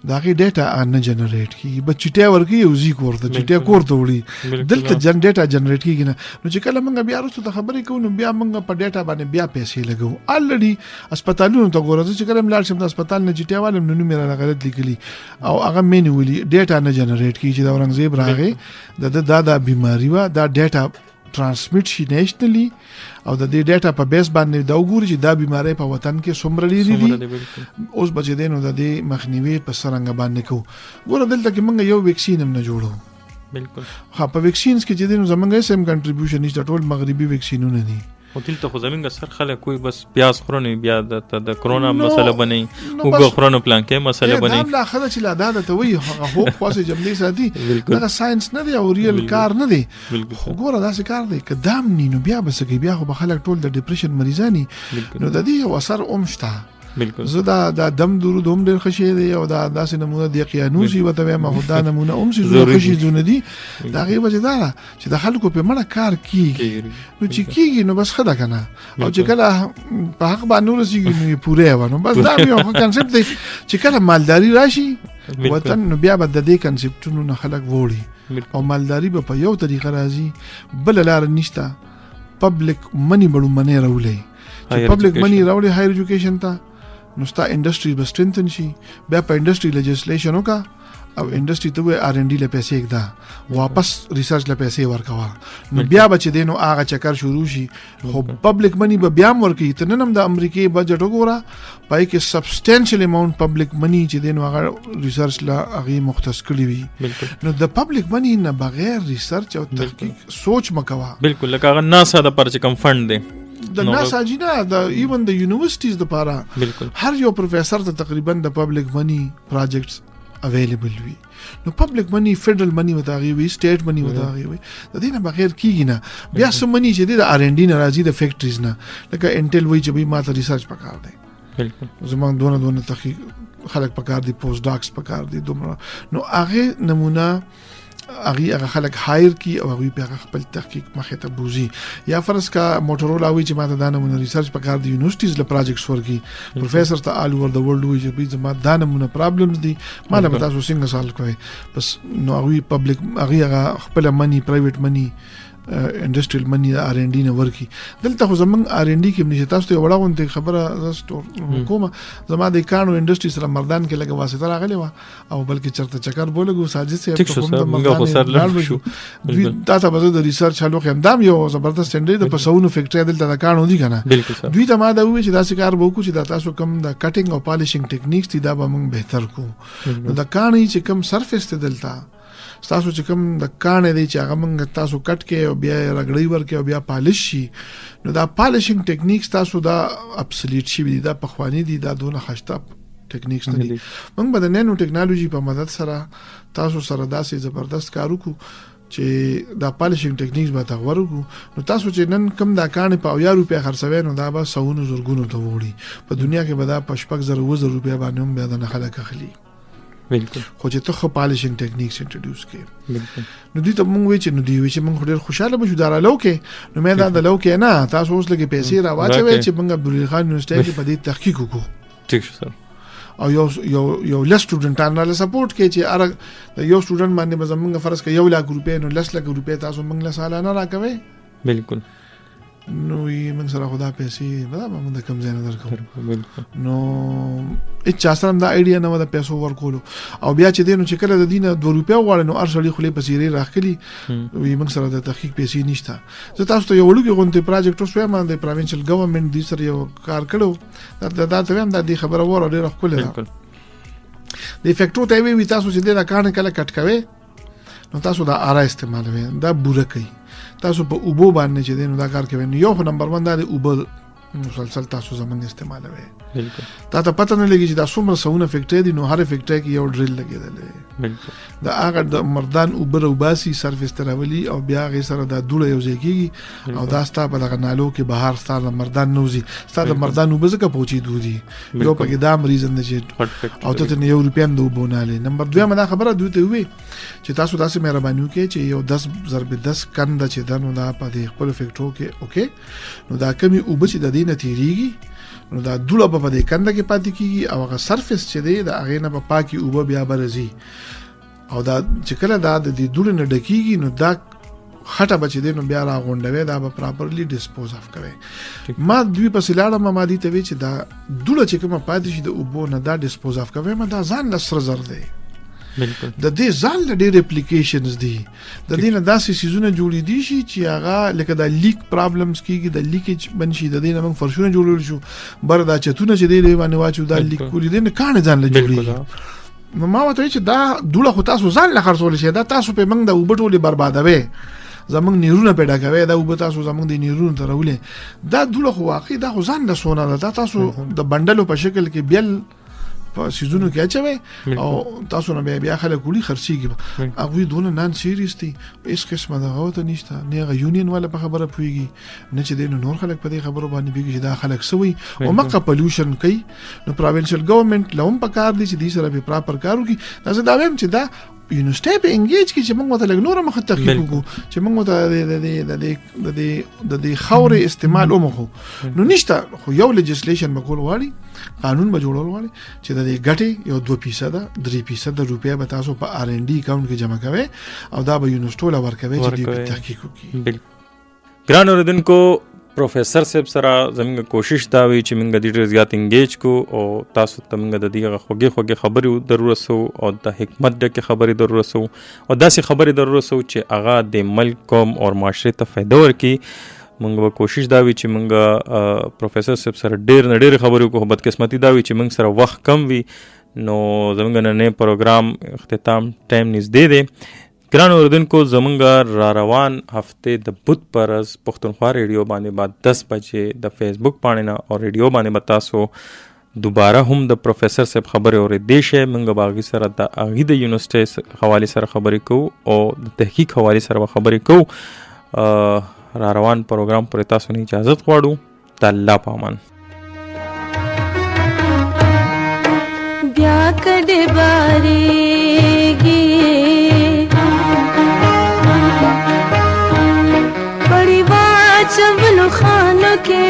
دا غي ډیټا نه جنریټ کیږي بس چټیا ورکی یو زی کور ته چټیا کور ته وړي دلته جن ډیټا جنریټ کیږي نه. نو چې کله موږ بیا وروسته خبرې کوو نو بیا موږ په ډیټا باندې بیا پیسې لګو. الریډي هسپتالونو ته ګورئ چې کله ملاړ شم د هسپتال نه چټیا والم نو مې غلط لیکلي او هغه مینولی ډیټا نه جنریټ کیږي. چې د اورنگزیب راغی دا بیماری وا دا ډیټا ټرانسمیټ شي نېشنلی او د دې ډیټا په بیس باندې دا وګوري چې دا بیماری په وطن کې څومره لري دي اوس بچ دې نو د دې مخنیوي په سرنګ باندې کو. ګوره دلته کې موږ یو ویکسین هم نه جوړو بالکل. ها په ویکسینز کې چې دې نو زمونږ سم کنټریبیوشن نشته ټول مغربي ویکسینونه دي. او دلته خو زمونږ سر خلک کوئی بس پیاز خورنه بیا د کرونا مسله بنئ او ګو خورنه پلان کې مسله بنئ. دا خلک چې لا دا ته وی هو خاصه جملې ساتي دا ساينس نه دی او ریل کار نه دی. ګوره دا څه کار دی کدام نینو بیا بس کې بیا خو خلک ټول د ډیپریشن مریضانی نو د دې یو اثر اومشتا بالکل. زه دا دم درود هم ډېر خشي دی او دا داسې نمونه د قیانوسی وته وایم او دا نمونه هم سي زه خشي زونه دي دا غي وجه دا چې د خلکو په مړه کار کیږي نو چې کیږي نو بس خدا کنه او چې کله په حق باندې ورسیږي نو پوره ونه بس دا یو کنسپټ دی چې کله مالداری راشي وطن نو بیا به د دې کنسپټونو نه خلک وړي او مالداری به په یو طریقه راځي بل لار نشته. پبلک منی بړو منی راولې چې پبلک منی راولې هایر ایجوکیشن ته نو ستا انډستری به سټرینتن شي. بیا په انډستری لیجسلیشن وکا او انډستری ته R&D له پیسې کړه واپس ریسرچ له پیسې ورکوا نو بیا بچ دینو هغه چکر شروع شي. خو پبلک منی به بیا ورکی ته نن هم د امریکای بجټ وګوره پای کې سبسټانشل اماونت پبلک منی چې دینو هغه ریسرچ لا هغه مختص کړی وي. نو د پبلک منی نه بغیر ریسرچ او تحقیق سوچ مکوا بالکل لکه هغه ناسا د پرچ کم فند دی د ناسا جینا د ایون د یونیورسټیز د پاره بالکل هر یو پروفیسر ته تقریبا د پبلک منی پروجیکټس اویلیبل وي. نو پبلک منی فیډرل منی وتاغي وي سټیټ منی وتاغي وي د دې نه بغیر کیږي نه. بیا سم منی چې د R&D نه راځي د فیکټریز نه لکه انټل وی چې به ماته ریسرچ پکار دی بالکل زمون دونه تحقیق خلک پکار دي پوسټ ډاکس پکار دي دومره نو هغه نمونه هغه خلک هایر کی او هغه په خپل تحقیق مخه ته بوزي. یا فرض کا موټرولا وی چې ماته دا نمونه ریسرچ پکار دی یونیورسټیز له پروجیکټس ورکی پروفیسر ته آل اوور د ورلد وی چې به زما دا نمونه پرابلمز دي ما نه تاسو څنګه سال کوي بس نو هغه پبلک هغه خپل منی پرایویټ منی انډستریل منی R&D نه ورکی. دلته خو زمون R&D کې نشي تاسو ته وړاندې خبره کومه زما د کانو انډستری سره مردان کې لګه واسطه راغلی و او بلکې چرته چکر بولګو ساجد سي په کوم د مردان لاړ شو دوی تاسو به د ریسرچ حلو کې اندام یو زبردست سټنډرډ د پسونو فیکټری دلته د کانو دي کنه دوی ته ما دا وی چې دا کار وکړو چې دا تاسو کوم د کټینګ او پالشینګ ټیکنیکس دي دا به موږ بهتر کو. نو د کانی چې کوم سرفیس ته دلته تاسو چې کوم د کانې دی چې هغه موږ تاسو کټ کې او بیا رګړی ورکې او بیا پالش شي نو دا پالشینګ ټیکنیکس تاسو دا ابسلیټ شي دا پخوانی دي دا دونه خشته ټیکنیکس نه دي. موږ به د نانو ټیکنالوژي په مدد سره تاسو سره داسې زبردست کار وکړو چې دا پالشینګ ټیکنیکس به تغور وکړو نو تاسو چې نن کم دا کانې په 1000 روپیا خرڅوي نو دا به 100 زرګونو ته وړي په دنیا کې به دا په 5000 روپیا باندې هم بیا د خلک اخلي بالکل. خو چې ته خو پالشینګ ټیکنیکس انټروډیوس کړي بالکل نو دوی ته مونږ وی چې نو دوی وی چې مونږ ډېر خوشاله بشو دا لو کې نو مې دا لو کې نه تاسو اوس لګي پیسې را واچوي چې مونږ عبدالخان یونیورسيټي کې په دې تحقیق وکړو. ټیک شو سر. او یو لس سټوډنټانو له سپورټ کې چې اره یو سټوډنټ باندې به زمونږ فرض کې 1 لک روپے نو 10 لک روپے تاسو مونږ له سالانه راکوي بالکل. نو یې موږ سره خدا پیسې ودا موږ د کم ځای نه درکو نو اچ سره دا ایډیا نه ودا پیسو ورکولو او بیا چې دینو چې کله د دینه 2 روپیا غواړي نو ارشلې خلې پسیرې راخلي وي موږ سره د تحقیق پیسې نشته. زه تاسو ته یو لږه غونډه پروجیکټ اوس وایم د پروینشل ګورنمنت د سره یو کار کړو دا ته هم د خبره وره ډیره خپل ده د افیکټو ته وی تاسو چې دا کار کله کټ کوي نو تاسو دا اره استعمالوي دا بوره کوي تاسو په اوبو باندې چې دینو دا کار کوي نو یو نمبر 1 دا د اوبو مسلسل تاسو زمونږ استعمالوي بالکل. تا ته پته نه لګي چې دا څومره سونه فیکټری دي نو هر فیکټری کې یو ډریل لګیدل بالکل. دا هغه د مردان اوبر او باسي سرویس تراولي او بیا غي سره دا دوړه یو ځای کیږي او دا ستا په دغه نالو کې بهار ستاره مردان نوزي ستاره مردان وبزه کا پوچي دودي یو پکې دا مریض نه چې او ته نه یو روپیم د وبوناله. نمبر 2 مدا خبره دوی ته وي چې تاسو داسې مهرباني وکړئ چې یو 10 کند چې دنو دا په خپل فیکټرو کې اوکې نو دا کمی وبچ د دینه تیریږي نو دا دوړه په دې کنده کې پاتې کیږي او هغه سرفیس چې دی د هغې نه په پاکي اوبه بیا برځي او دا چې کله دا د دې دوړې نه ډکیږي نو دا خټه بچې دی نو بیا راغونډوي دا به پراپرلی ډسپوز اف کوي. ما دوی پسې لاړم ما دي ته وی چې دا دوړه چې کومه پاتې شي د اوبو نه دا ډسپوز اف کوي ما دا ځان لسر زر دی بالکل د دې ځان له ډېر اپلیکیشنز دي د دې نه داسې سیزونه جوړې دي شي چې هغه لکه د لیک پرابلمز کیږي د لیکیج بنشي د دې نه موږ فرشونه جوړول شو بر دا چتونه چې دی باندې واچو دا لیک کولی دي نه کانه ځان له جوړي نو ما وته چې دا دوړه خو تاسو ځان له خرڅول شي دا تاسو په موږ د وبټولې بربادوي زمونږ نیرونه پیدا کوي دا وب تاسو زمونږ د نیرونو ته راولې دا دوړه خو واقعي دا خو ځان له سونه ده تاسو د بندلو په شکل کې بیل په سیزونو کې اچوي او تاسو نه بیا خلک وړي خرڅيږي هغه دونه نان سیریس دي هیڅ قسمه د غوته نشته نه هغه یونین ولا په خبره پويږي نه چې د نور خلک په دې خبرو باندې بيږي چې دا خلک سوي او مکه پولیوشن کوي نو پروینشل ګورنمنت لوم په کار دي چې دې سره به پراپر کار وکړي دا زه دا وایم چې دا یونیورسټي په انګیج کې چې موږ ته لګ نور مخ تحقیق وکړو چې موږ ته د خاورې استعمال ومخو نو نشته خو یو لیجسلیشن مکول واړي قانون به جوړول واړي چې د ګټې یو 2% 3% روپیا به تاسو په آر ان ډي اکاونټ کې جمع کوي او دا به یونیورسټي لا ورکوي چې دې تحقیق وکړي. ګران اوریدونکو پروفیسر صاحب سره زموږ کوشش دا وی چې موږ د ډېر زیات انګیج کو او تاسو ته موږ د دې خوږې خبرې ضرورت سو او د حکمت ډکه خبرې ضرورت سو او داسې خبرې ضرورت سو چې هغه د ملک قوم او معاشره ته فائدہ ورکړي. موږ به کوشش دا وی چې موږ پروفیسر صاحب سره ډېر خبرې کو بد قسمتي دا وی چې موږ سره وخت کم وي نو زموږ نه پروګرام اختتام ټایم نږدې دی. ګران اوریدونکو زمونږ را روان هفته د بوت پرز پختونخوا ریډیو باندې بعد 10 بجې د فیسبوک باندې نه او ریډیو باندې به تاسو دوباره هم د پروفیسر صاحب خبرې اورېدی شئ. موږ به هغې سره د هغې د یونیورسټۍ حوالې سره خبرې کوو او د تحقیق حوالې سره به خبرې کوو. را روان پروګرام پورې تاسو نه اجازت غواړو د الله په امان. بیا کډې بارېږي چبلو خانو کې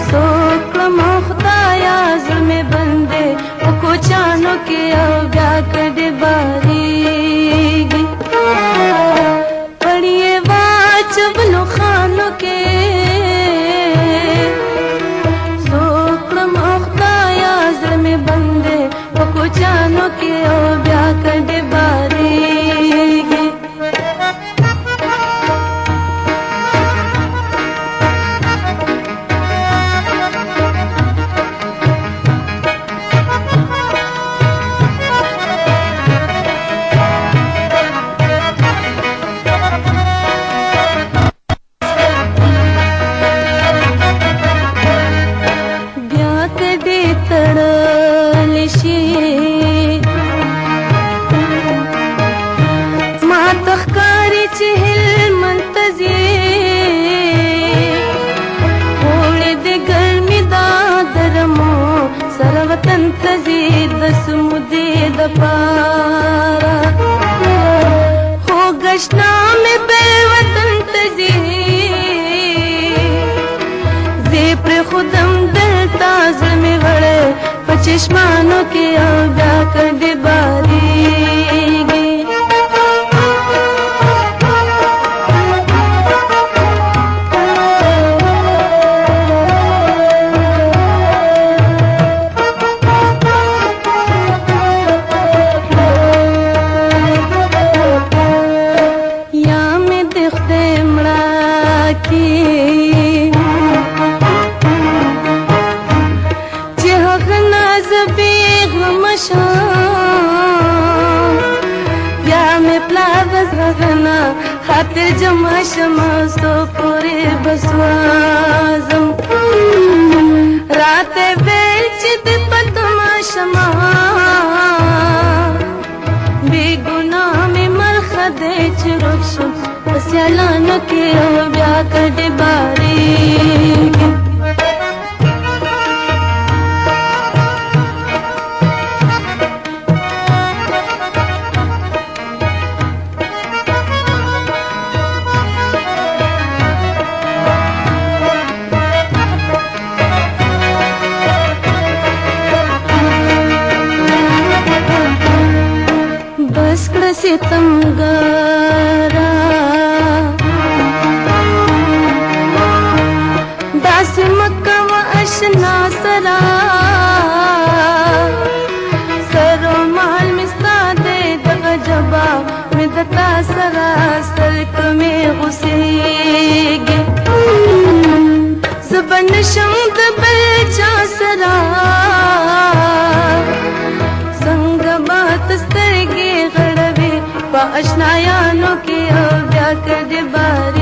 سوکړم خدایا زمې بندې او کوچانو کې او بیا کډې بارېږي پړې وا چبلو خانو کې سوکړم خدایا زمې بندې او کوچانو کې او بیا کډې بارېږي. چشمانو کې او بیا کډې بارېږي. یا مې د خدای مړه کې خاطر جمع شمستو پوری بسوازم رات ویل چې د پتما شما بی گناہ می مرخه دې چې روښم سیالانو کې او بیا کډې بارېږي. مسکړه ستمګارا داسې مکه و اشنا سرا سرو مال مستا دې دغه جبا مې دتا سرا سرک مې غوسېږي زبن شم د بل چا سرا څنګه مات سترګې غړوي په اشنایانو کې او بیا کړې بار